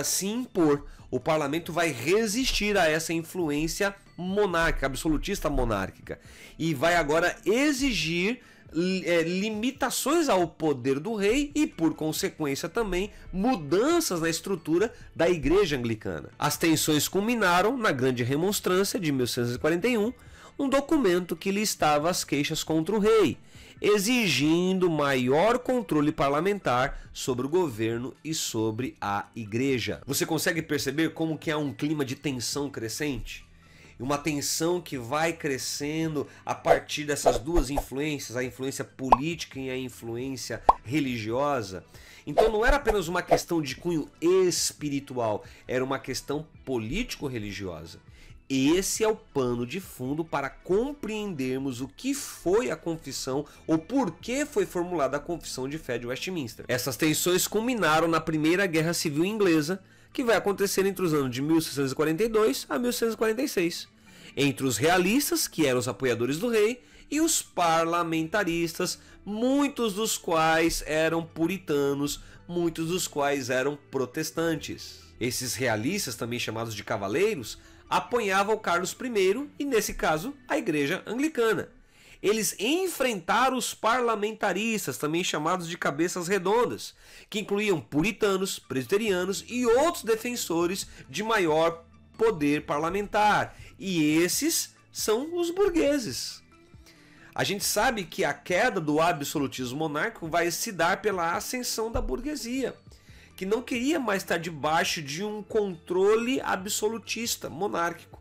se impor, o parlamento vai resistir a essa influência monárquica, absolutista monárquica, e vai agora exigir limitações ao poder do rei e, por consequência, também mudanças na estrutura da Igreja Anglicana. As tensões culminaram na Grande Remonstrância de 1641, um documento que listava as queixas contra o rei, exigindo maior controle parlamentar sobre o governo e sobre a Igreja. Você consegue perceber como que há um clima de tensão crescente? Uma tensão que vai crescendo a partir dessas duas influências, a influência política e a influência religiosa. Então não era apenas uma questão de cunho espiritual, era uma questão político-religiosa. Esse é o pano de fundo para compreendermos o que foi a confissão ou por que foi formulada a Confissão de Fé de Westminster. Essas tensões culminaram na Primeira Guerra Civil Inglesa, que vai acontecer entre os anos de 1642 a 1646, entre os realistas, que eram os apoiadores do rei, e os parlamentaristas, muitos dos quais eram puritanos, muitos dos quais eram protestantes. Esses realistas, também chamados de cavaleiros, apoiavam Carlos I e, nesse caso, a Igreja Anglicana. Eles enfrentaram os parlamentaristas, também chamados de cabeças redondas, que incluíam puritanos, presbiterianos e outros defensores de maior poder parlamentar. E esses são os burgueses. A gente sabe que a queda do absolutismo monárquico vai se dar pela ascensão da burguesia, que não queria mais estar debaixo de um controle absolutista monárquico.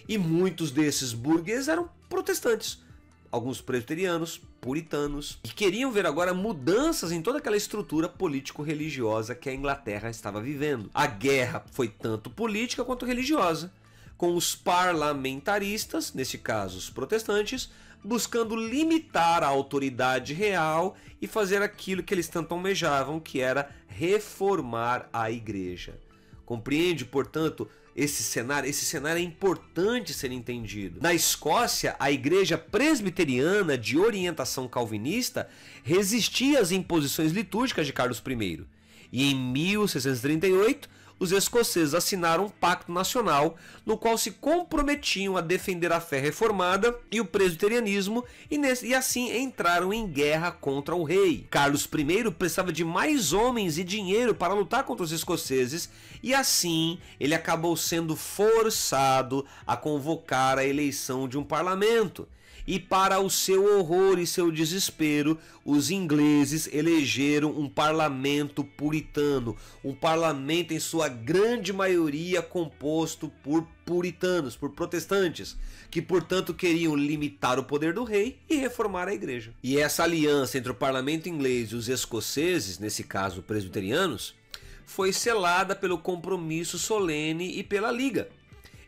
E muitos desses burgueses eram protestantes, alguns presbiterianos, puritanos, e queriam ver agora mudanças em toda aquela estrutura político-religiosa que a Inglaterra estava vivendo. A guerra foi tanto política quanto religiosa, com os parlamentaristas, nesse caso os protestantes, buscando limitar a autoridade real e fazer aquilo que eles tanto almejavam, que era reformar a igreja. Compreende, portanto, esse cenário é importante ser entendido. Na Escócia, a igreja presbiteriana de orientação calvinista resistia às imposições litúrgicas de Carlos I. E em 1638, os escoceses assinaram um pacto nacional no qual se comprometiam a defender a fé reformada e o presbiterianismo e assim entraram em guerra contra o rei. Carlos I precisava de mais homens e dinheiro para lutar contra os escoceses e assim ele acabou sendo forçado a convocar a eleição de um parlamento. E para o seu horror e seu desespero, os ingleses elegeram um parlamento puritano, um parlamento em sua grande maioria composto por puritanos, por protestantes, que portanto queriam limitar o poder do rei e reformar a igreja. E essa aliança entre o parlamento inglês e os escoceses, nesse caso presbiterianos, foi selada pelo compromisso solene e pela Liga,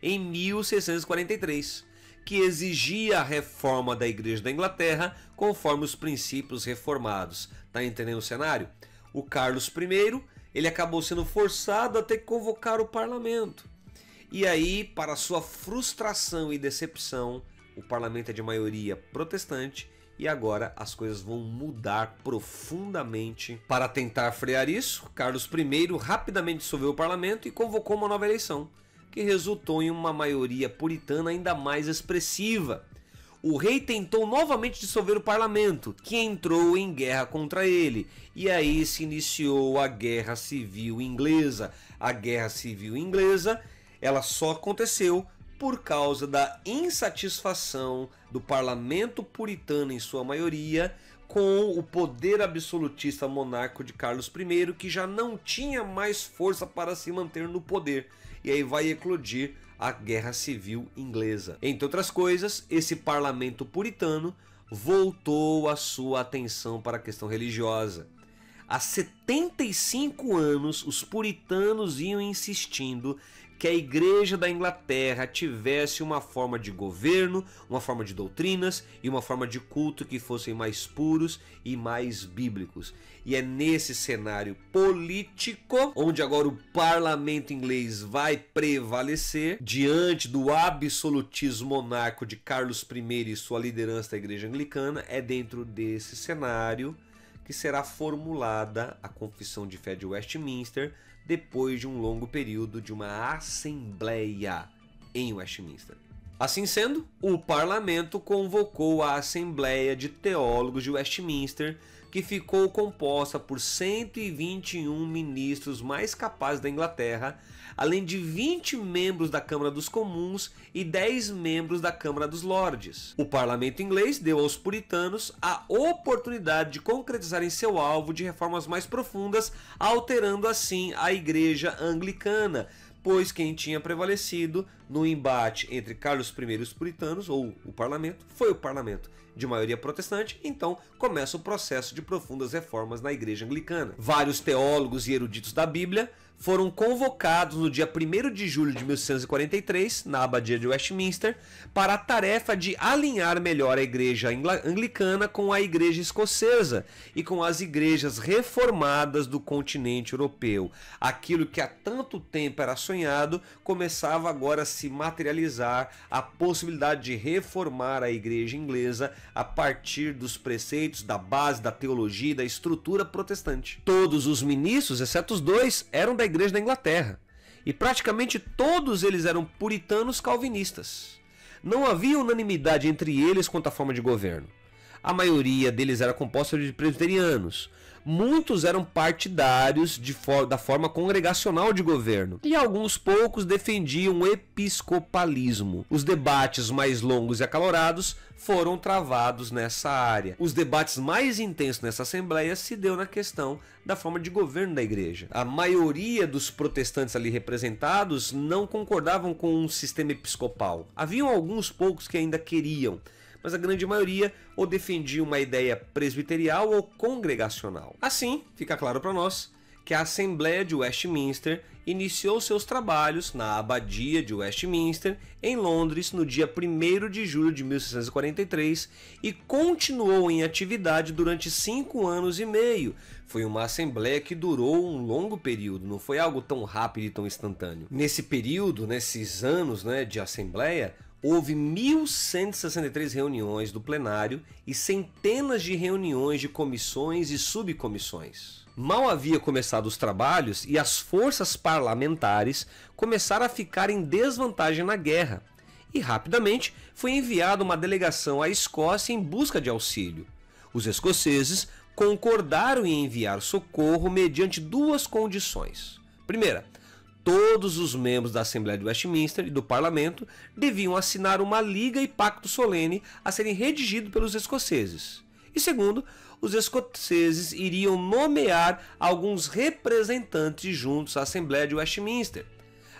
em 1643. Que exigia a reforma da Igreja da Inglaterra conforme os princípios reformados. Tá entendendo o cenário? O Carlos I, ele acabou sendo forçado a ter que convocar o parlamento. E aí, para sua frustração e decepção, o parlamento é de maioria protestante e agora as coisas vão mudar profundamente. Para tentar frear isso, Carlos I rapidamente dissolveu o parlamento e convocou uma nova eleição, que resultou em uma maioria puritana ainda mais expressiva. O rei tentou novamente dissolver o parlamento, que entrou em guerra contra ele, e aí se iniciou a Guerra Civil Inglesa. A Guerra Civil Inglesa, ela só aconteceu por causa da insatisfação do parlamento puritano em sua maioria com o poder absolutista monárquico de Carlos I, que já não tinha mais força para se manter no poder. E aí vai eclodir a Guerra Civil Inglesa. Entre outras coisas, esse parlamento puritano voltou a sua atenção para a questão religiosa. Há 75 anos, os puritanos iam insistindo que a Igreja da Inglaterra tivesse uma forma de governo, uma forma de doutrinas e uma forma de culto que fossem mais puros e mais bíblicos. E é nesse cenário político onde agora o parlamento inglês vai prevalecer diante do absolutismo monárquico de Carlos I e sua liderança da Igreja Anglicana. É dentro desse cenário que será formulada a Confissão de Fé de Westminster, depois de um longo período de uma assembleia em Westminster. Assim sendo, o parlamento convocou a Assembleia de Teólogos de Westminster, que ficou composta por 121 ministros mais capazes da Inglaterra, além de 20 membros da Câmara dos Comuns e 10 membros da Câmara dos Lordes. O parlamento inglês deu aos puritanos a oportunidade de concretizarem seu alvo de reformas mais profundas, alterando assim a Igreja Anglicana, pois quem tinha prevalecido no embate entre Carlos I e os puritanos, ou o parlamento, foi o parlamento de maioria protestante. Então começa o processo de profundas reformas na Igreja Anglicana. Vários teólogos e eruditos da Bíblia foram convocados no dia 1º de julho de 1643, na Abadia de Westminster, para a tarefa de alinhar melhor a Igreja Anglicana com a Igreja Escocesa e com as igrejas reformadas do continente europeu. Aquilo que há tanto tempo era sonhado começava agora a se materializar, a possibilidade de reformar a Igreja inglesa a partir dos preceitos da base da teologia e da estrutura protestante. Todos os ministros, exceto os dois, eram da Igreja da Inglaterra, e praticamente todos eles eram puritanos calvinistas. Não havia unanimidade entre eles quanto à forma de governo. A maioria deles era composta de presbiterianos. Muitos eram partidários da forma congregacional de governo, e alguns poucos defendiam o episcopalismo. Os debates mais longos e acalorados foram travados nessa área. Os debates mais intensos nessa assembleia se deu na questão da forma de governo da igreja. A maioria dos protestantes ali representados não concordavam com um sistema episcopal. Haviam alguns poucos que ainda queriam, mas a grande maioria ou defendia uma ideia presbiterial ou congregacional. Assim, fica claro para nós que a Assembleia de Westminster iniciou seus trabalhos na Abadia de Westminster, em Londres, no dia 1º de julho de 1643 e continuou em atividade durante 5 anos e meio. Foi uma assembleia que durou um longo período, não foi algo tão rápido e tão instantâneo. Nesse período, nesses anos de assembleia, houve 1.163 reuniões do plenário e centenas de reuniões de comissões e subcomissões. Mal havia começado os trabalhos e as forças parlamentares começaram a ficar em desvantagem na guerra, e rapidamente foi enviada uma delegação à Escócia em busca de auxílio. Os escoceses concordaram em enviar socorro mediante 2 condições. Primeira, todos os membros da Assembleia de Westminster e do Parlamento deviam assinar uma liga e pacto solene a serem redigidos pelos escoceses. E segundo, os escoceses iriam nomear alguns representantes juntos à Assembleia de Westminster.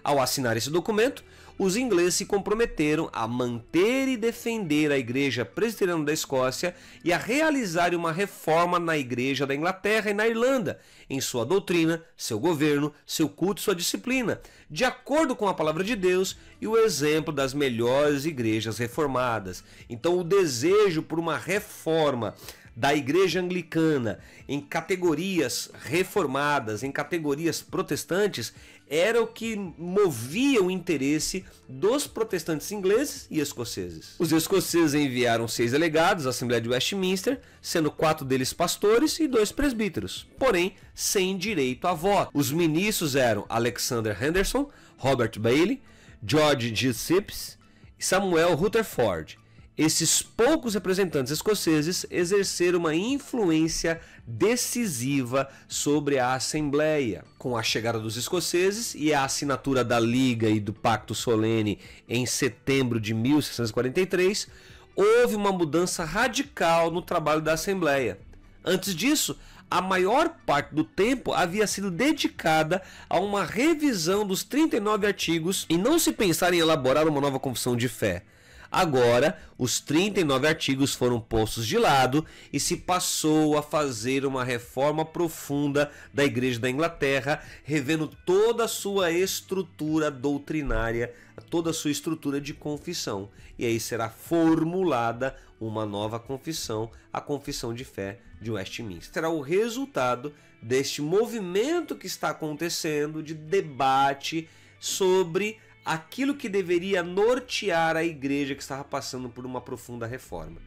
Ao assinar esse documento, os ingleses se comprometeram a manter e defender a Igreja Presbiteriana da Escócia e a realizar uma reforma na Igreja da Inglaterra e na Irlanda, em sua doutrina, seu governo, seu culto e sua disciplina, de acordo com a palavra de Deus e o exemplo das melhores igrejas reformadas. Então, o desejo por uma reforma da Igreja Anglicana em categorias reformadas, em categorias protestantes, era o que movia o interesse dos protestantes ingleses e escoceses. Os escoceses enviaram 6 delegados à Assembleia de Westminster, sendo 4 deles pastores e 2 presbíteros, porém sem direito a voto. Os ministros eram Alexander Henderson, Robert Bailey, George G. Sips e Samuel Rutherford. Esses poucos representantes escoceses exerceram uma influência decisiva sobre a Assembleia. Com a chegada dos escoceses e a assinatura da Liga e do Pacto Solene em setembro de 1643, houve uma mudança radical no trabalho da Assembleia. Antes disso, a maior parte do tempo havia sido dedicada a uma revisão dos 39 artigos e não se pensar em elaborar uma nova confissão de fé. Agora, os 39 artigos foram postos de lado e se passou a fazer uma reforma profunda da Igreja da Inglaterra, revendo toda a sua estrutura doutrinária, toda a sua estrutura de confissão. E aí será formulada uma nova confissão, a Confissão de Fé de Westminster. Será o resultado deste movimento que está acontecendo de debate sobre aquilo que deveria nortear a igreja que estava passando por uma profunda reforma.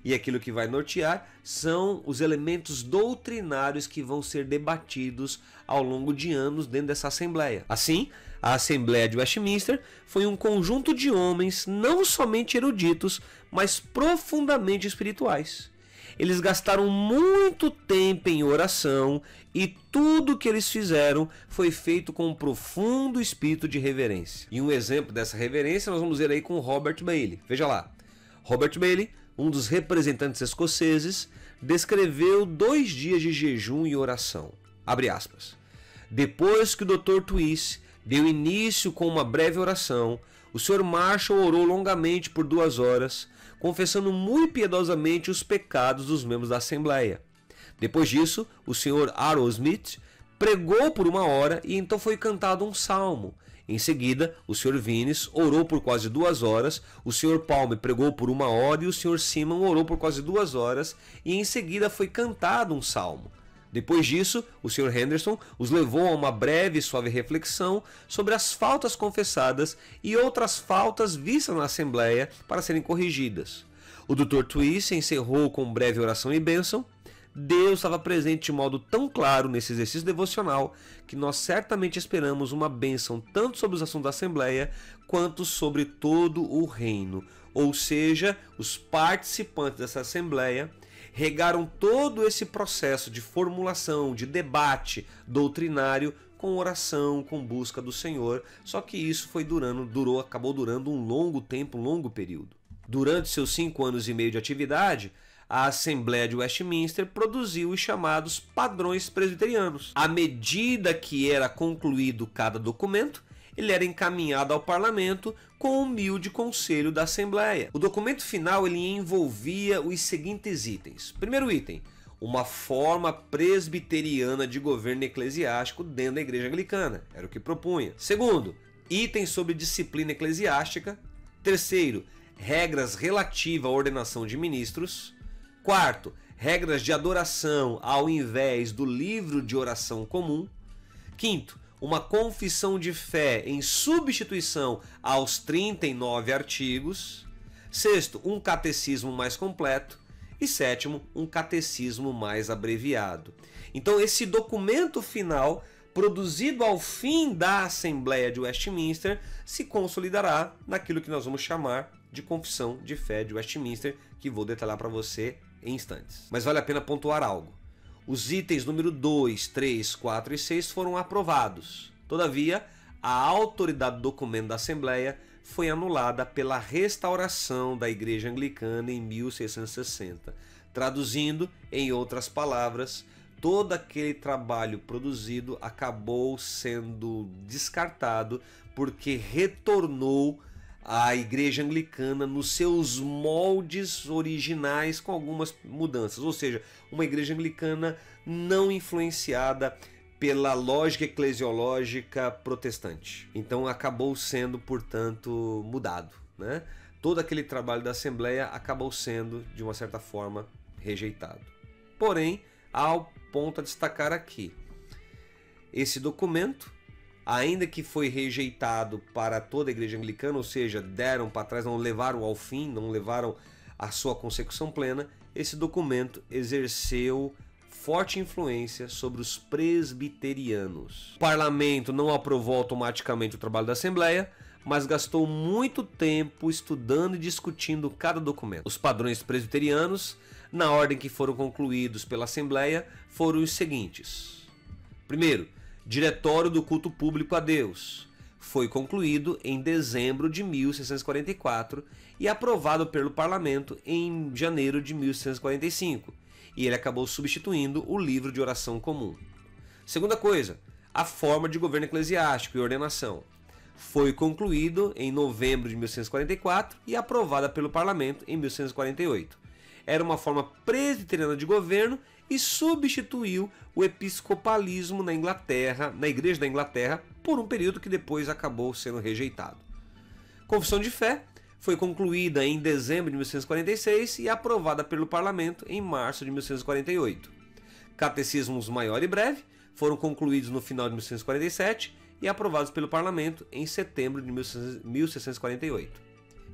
E aquilo que vai nortear são os elementos doutrinários que vão ser debatidos ao longo de anos dentro dessa Assembleia. Assim, a Assembleia de Westminster foi um conjunto de homens não somente eruditos, mas profundamente espirituais. Eles gastaram muito tempo em oração e tudo o que eles fizeram foi feito com um profundo espírito de reverência. E um exemplo dessa reverência nós vamos ver aí com Robert Bailey. Veja lá, Robert Bailey, um dos representantes escoceses, descreveu 2 dias de jejum e oração. Abre aspas. Depois que o Dr. Twist deu início com uma breve oração, o Sr. Marshall orou longamente por 2 horas, confessando muito piedosamente os pecados dos membros da Assembleia. Depois disso, o Sr. Arrowsmith pregou por 1 hora e então foi cantado um salmo. Em seguida, o Sr. Vinnes orou por quase 2 horas, o Sr. Palmer pregou por 1 hora e o Sr. Simon orou por quase 2 horas e em seguida foi cantado um salmo. Depois disso, o Sr. Henderson os levou a uma breve e suave reflexão sobre as faltas confessadas e outras faltas vistas na Assembleia para serem corrigidas. O Dr. Twist encerrou com breve oração e bênção. Deus estava presente de modo tão claro nesse exercício devocional que nós certamente esperamos uma bênção tanto sobre os assuntos da Assembleia quanto sobre todo o reino. Ou seja, os participantes dessa Assembleia regaram todo esse processo de formulação, de debate doutrinário com oração, com busca do Senhor, só que isso acabou durando um longo tempo, um longo período. Durante seus 5 anos e meio de atividade, a Assembleia de Westminster produziu os chamados padrões presbiterianos. À medida que era concluído cada documento, ele era encaminhado ao parlamento com o humilde conselho da Assembleia. O documento final ele envolvia os seguintes itens. Primeiro item, uma forma presbiteriana de governo eclesiástico dentro da Igreja Anglicana. Era o que propunha. Segundo, itens sobre disciplina eclesiástica. Terceiro, regras relativas à ordenação de ministros. Quarto, regras de adoração ao invés do livro de oração comum. Quinto, uma confissão de fé em substituição aos 39 artigos. Sexto, um catecismo mais completo. E sétimo, um catecismo mais abreviado. Então esse documento final, produzido ao fim da Assembleia de Westminster, se consolidará naquilo que nós vamos chamar de Confissão de Fé de Westminster, que vou detalhar para você em instantes. Mas vale a pena pontuar algo. Os itens número 2, 3, 4 e 6 foram aprovados. Todavia, a autoridade do documento da Assembleia foi anulada pela restauração da Igreja Anglicana em 1660. Traduzindo, em outras palavras, todo aquele trabalho produzido acabou sendo descartado porque retornou à Igreja Anglicana nos seus moldes originais com algumas mudanças, ou seja, uma Igreja Anglicana não influenciada pela lógica eclesiológica protestante. Então acabou sendo, portanto, mudado, né? Todo aquele trabalho da Assembleia acabou sendo, de uma certa forma, rejeitado. Porém, há um ponto a destacar aqui. Esse documento, ainda que foi rejeitado para toda a Igreja Anglicana, ou seja, deram para trás, não levaram ao fim, não levaram à sua consecução plena, esse documento exerceu forte influência sobre os presbiterianos. O parlamento não aprovou automaticamente o trabalho da Assembleia, mas gastou muito tempo estudando e discutindo cada documento. Os padrões presbiterianos, na ordem que foram concluídos pela Assembleia, foram os seguintes. Primeiro, Diretório do Culto Público a Deus. Foi concluído em dezembro de 1644 e aprovado pelo Parlamento em janeiro de 1645, e ele acabou substituindo o livro de oração comum. Segunda coisa, a forma de governo eclesiástico e ordenação. Foi concluído em novembro de 1644 e aprovada pelo Parlamento em 1648. Era uma forma presbiteriana de governo e substituiu o episcopalismo na Inglaterra, na Igreja da Inglaterra, por um período que depois acabou sendo rejeitado. Confissão de Fé foi concluída em dezembro de 1646 e aprovada pelo Parlamento em março de 1648. Catecismos Maior e Breve foram concluídos no final de 1647 e aprovados pelo Parlamento em setembro de 1648.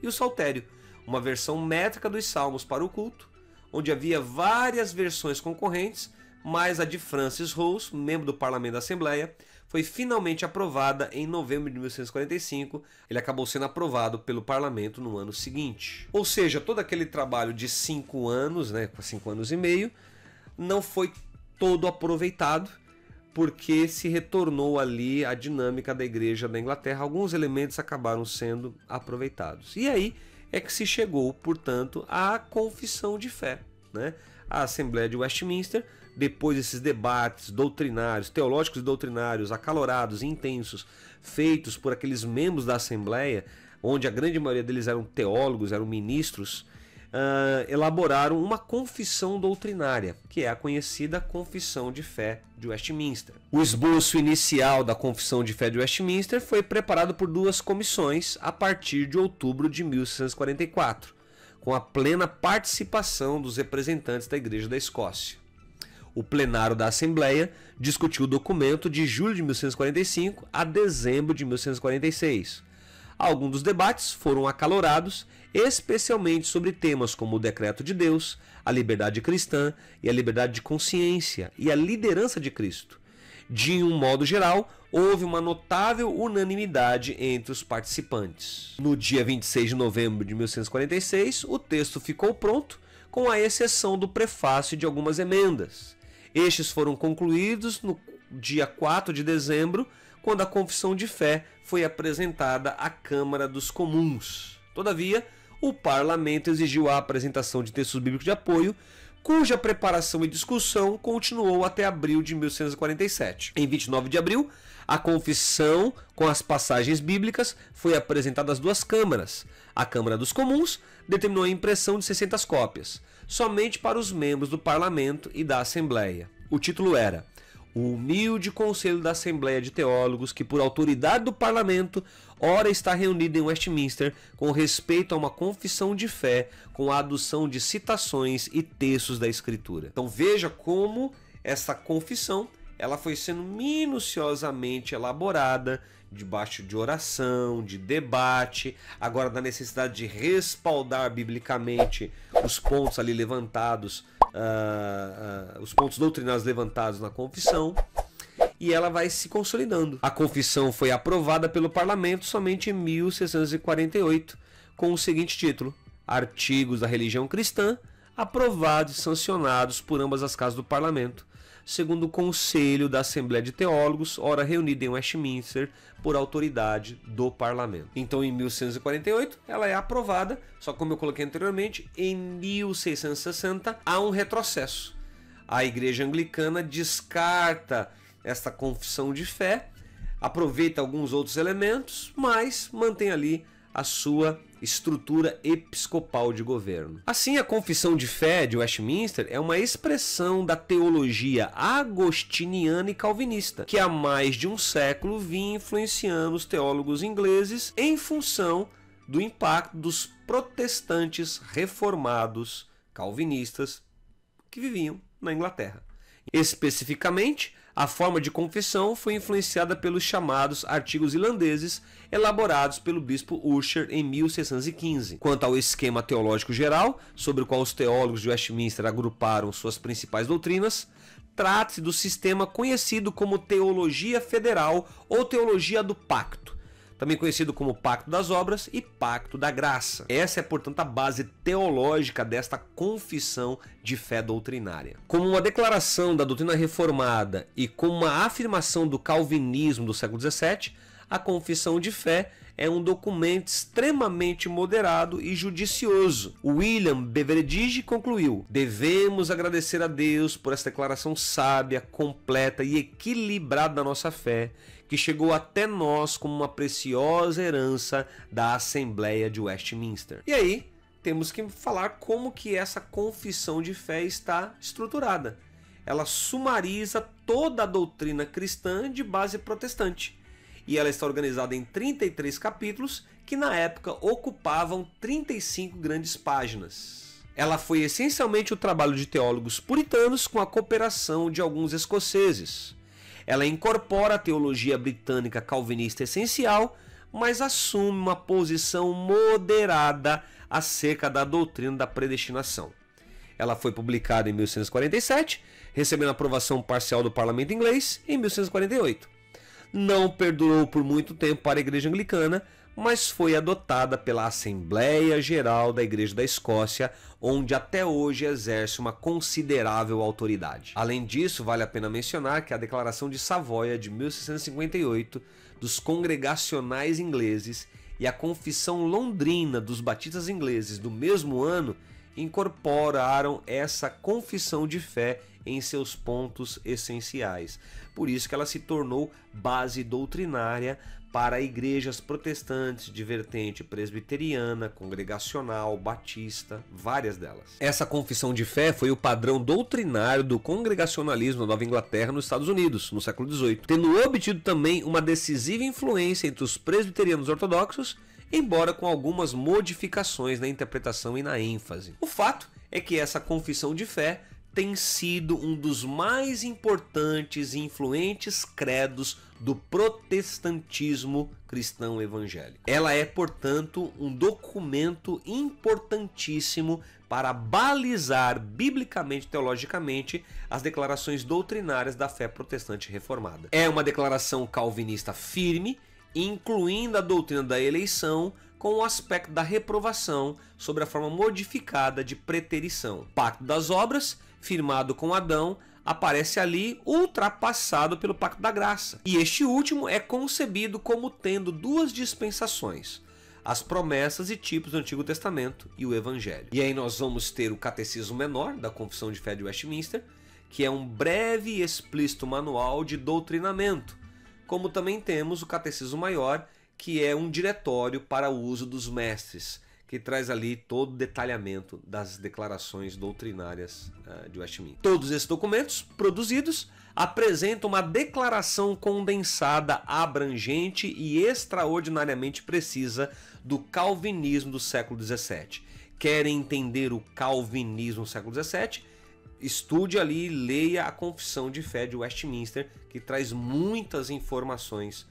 E o Saltério, uma versão métrica dos Salmos para o culto, onde havia várias versões concorrentes, mas a de Francis Rose, membro do Parlamento da Assembleia, foi finalmente aprovada em novembro de 1645. Ele acabou sendo aprovado pelo Parlamento no ano seguinte. Ou seja, todo aquele trabalho de 5 anos, 5 anos e meio, não foi todo aproveitado, porque se retornou ali a dinâmica da Igreja da Inglaterra. Alguns elementos acabaram sendo aproveitados. E aí é que se chegou, portanto, à confissão de fé, A Assembleia de Westminster, depois desses debates doutrinários, teológicos e doutrinários acalorados e intensos, feitos por aqueles membros da Assembleia, onde a grande maioria deles eram teólogos, eram ministros, elaboraram uma confissão doutrinária, que é a conhecida Confissão de Fé de Westminster. O esboço inicial da Confissão de Fé de Westminster foi preparado por 2 comissões a partir de outubro de 1644, com a plena participação dos representantes da Igreja da Escócia. O plenário da Assembleia discutiu o documento de julho de 1645 a dezembro de 1646. Alguns dos debates foram acalorados, especialmente sobre temas como o decreto de Deus, a liberdade cristã e a liberdade de consciência e a liderança de Cristo. De um modo geral, houve uma notável unanimidade entre os participantes. No dia 26 de novembro de 1646, o texto ficou pronto, com a exceção do prefácio e de algumas emendas. Estes foram concluídos no dia 4 de dezembro, quando a Confissão de Fé foi apresentada à Câmara dos Comuns. Todavia, o Parlamento exigiu a apresentação de textos bíblicos de apoio, cuja preparação e discussão continuou até abril de 1647. Em 29 de abril, a confissão com as passagens bíblicas foi apresentada às 2 câmaras. A Câmara dos Comuns determinou a impressão de 600 cópias, somente para os membros do Parlamento e da Assembleia. O título era "O humilde Conselho da Assembleia de Teólogos, que por autoridade do Parlamento, ora está reunido em Westminster, com respeito a uma confissão de fé, com a adução de citações e textos da Escritura." Então veja como essa confissão ela foi sendo minuciosamente elaborada, debaixo de oração, de debate, agora da necessidade de respaldar biblicamente os pontos ali levantados, os pontos doutrinários levantados na confissão, e ela vai se consolidando. A confissão foi aprovada pelo Parlamento somente em 1648, com o seguinte título: Artigos da Religião Cristã, aprovados e sancionados por ambas as casas do Parlamento, segundo o Conselho da Assembleia de Teólogos, ora reunido em Westminster, por autoridade do Parlamento. Então, em 1648, ela é aprovada, só como eu coloquei anteriormente, em 1660 há um retrocesso. A Igreja Anglicana descarta esta confissão de fé, aproveita alguns outros elementos, mas mantém ali a sua estrutura episcopal de governo. Assim, a Confissão de Fé de Westminster é uma expressão da teologia agostiniana e calvinista, que há mais de um século vinha influenciando os teólogos ingleses em função do impacto dos protestantes reformados calvinistas que viviam na Inglaterra. Especificamente, a forma de confissão foi influenciada pelos chamados artigos irlandeses elaborados pelo bispo Ussher em 1615. Quanto ao esquema teológico geral, sobre o qual os teólogos de Westminster agruparam suas principais doutrinas, trata-se do sistema conhecido como teologia federal ou teologia do pacto. também conhecido como Pacto das Obras e Pacto da Graça. Essa é, portanto, a base teológica desta confissão de fé doutrinária. Como uma declaração da doutrina reformada e como uma afirmação do calvinismo do século XVII, a confissão de fé é um documento extremamente moderado e judicioso. William Beveridge concluiu: devemos agradecer a Deus por essa declaração sábia, completa e equilibrada da nossa fé, que chegou até nós como uma preciosa herança da Assembleia de Westminster. E aí, temos que falar como que essa confissão de fé está estruturada. Ela sumariza toda a doutrina cristã de base protestante. E ela está organizada em 33 capítulos, que na época ocupavam 35 grandes páginas. Ela foi essencialmente o trabalho de teólogos puritanos com a cooperação de alguns escoceses. Ela incorpora a teologia britânica calvinista essencial, mas assume uma posição moderada acerca da doutrina da predestinação. Ela foi publicada em 1147, recebendo aprovação parcial do parlamento inglês em 1148. Não perdurou por muito tempo para a Igreja Anglicana, mas foi adotada pela Assembleia Geral da Igreja da Escócia, onde até hoje exerce uma considerável autoridade. Além disso, vale a pena mencionar que a Declaração de Savoia de 1658 dos Congregacionais Ingleses e a Confissão Londrina dos Batistas Ingleses do mesmo ano incorporaram essa confissão de fé em seus pontos essenciais. Por isso que ela se tornou base doutrinária para igrejas protestantes de vertente presbiteriana, congregacional, batista, várias delas. Essa confissão de fé foi o padrão doutrinário do congregacionalismo na Nova Inglaterra, nos Estados Unidos, no século XVIII, tendo obtido também uma decisiva influência entre os presbiterianos ortodoxos, embora com algumas modificações na interpretação e na ênfase. O fato é que essa confissão de fé tem sido um dos mais importantes e influentes credos do protestantismo cristão evangélico. Ela é, portanto, um documento importantíssimo para balizar biblicamente e teologicamente as declarações doutrinárias da fé protestante reformada. É uma declaração calvinista firme, incluindo a doutrina da eleição, com o aspecto da reprovação sobre a forma modificada de preterição. Pacto das Obras, firmado com Adão, aparece ali ultrapassado pelo Pacto da Graça. E este último é concebido como tendo duas dispensações: as promessas e tipos do Antigo Testamento e o Evangelho. E aí nós vamos ter o Catecismo Menor da Confissão de Fé de Westminster, que é um breve e explícito manual de doutrinamento, como também temos o Catecismo Maior, que é um diretório para o uso dos mestres, que traz ali todo o detalhamento das declarações doutrinárias de Westminster. Todos esses documentos produzidos apresentam uma declaração condensada, abrangente e extraordinariamente precisa do calvinismo do século XVII. Querem entender o calvinismo do século XVII? Estude ali e leia a Confissão de Fé de Westminster, que traz muitas informações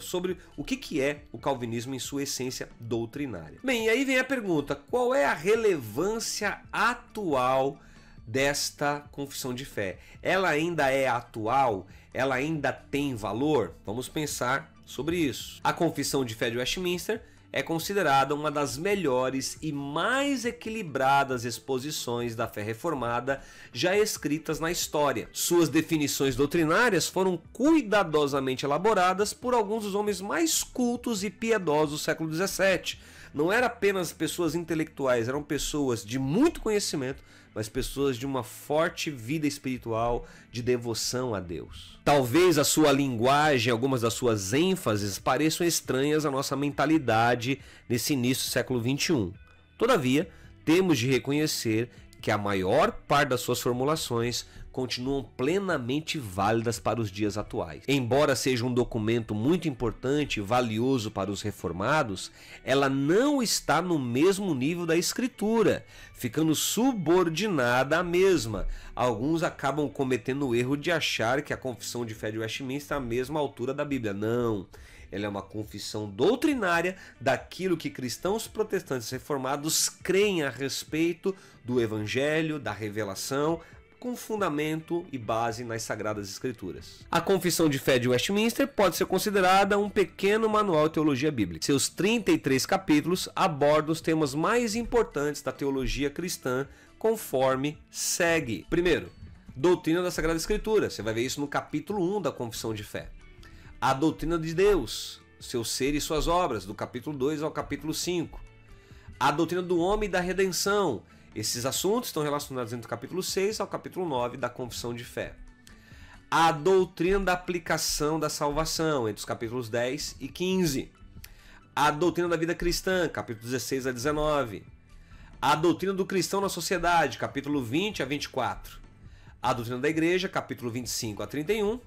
sobre o que é o calvinismo em sua essência doutrinária. Bem, e aí vem a pergunta: qual é a relevância atual desta confissão de fé? Ela ainda é atual? Ela ainda tem valor? Vamos pensar sobre isso. A Confissão de Fé de Westminster é considerada uma das melhores e mais equilibradas exposições da fé reformada já escritas na história. Suas definições doutrinárias foram cuidadosamente elaboradas por alguns dos homens mais cultos e piedosos do século XVII. Não eram apenas pessoas intelectuais, eram pessoas de muito conhecimento, mas pessoas de uma forte vida espiritual, de devoção a Deus. Talvez a sua linguagem, algumas das suas ênfases pareçam estranhas à nossa mentalidade nesse início do século XXI. Todavia, temos de reconhecer que a maior parte das suas formulações continuam plenamente válidas para os dias atuais. Embora seja um documento muito importante e valioso para os reformados, ela não está no mesmo nível da Escritura, ficando subordinada à mesma. Alguns acabam cometendo o erro de achar que a Confissão de Fé de Westminster é a mesma altura da Bíblia. Não. Ela é uma confissão doutrinária daquilo que cristãos protestantes reformados creem a respeito do Evangelho, da revelação, com fundamento e base nas Sagradas Escrituras. A Confissão de Fé de Westminster pode ser considerada um pequeno manual de teologia bíblica. Seus 33 capítulos abordam os temas mais importantes da teologia cristã, conforme segue. Primeiro, doutrina da Sagrada Escritura. Você vai ver isso no capítulo 1 da Confissão de Fé. A doutrina de Deus, seu ser e suas obras, do capítulo 2 ao capítulo 5. A doutrina do homem e da redenção. Esses assuntos estão relacionados entre o capítulo 6 ao capítulo 9 da Confissão de Fé. A doutrina da aplicação da salvação, entre os capítulos 10 e 15. A doutrina da vida cristã, capítulos 16 a 19. A doutrina do cristão na sociedade, capítulo 20 a 24. A doutrina da igreja, capítulo 25 a 31.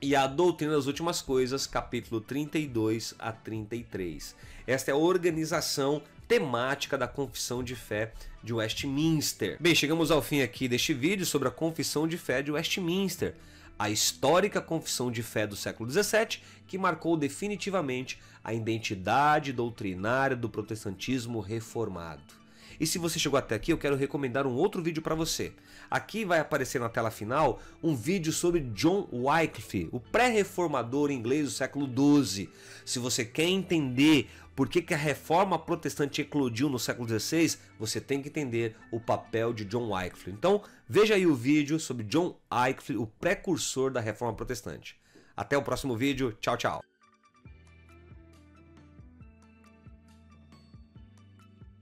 E a doutrina das últimas coisas, capítulo 32 a 33. Esta é a organização temática da Confissão de Fé de Westminster. Bem, chegamos ao fim aqui deste vídeo sobre a Confissão de Fé de Westminster, a histórica Confissão de Fé do século XVII, que marcou definitivamente a identidade doutrinária do protestantismo reformado. E se você chegou até aqui, eu quero recomendar um outro vídeo para você. Aqui vai aparecer na tela final um vídeo sobre John Wycliffe, o pré-reformador inglês do século XII. Se você quer entender por que a reforma protestante eclodiu no século XVI, você tem que entender o papel de John Wycliffe. Então, veja aí o vídeo sobre John Wycliffe, o precursor da reforma protestante. Até o próximo vídeo. Tchau, tchau.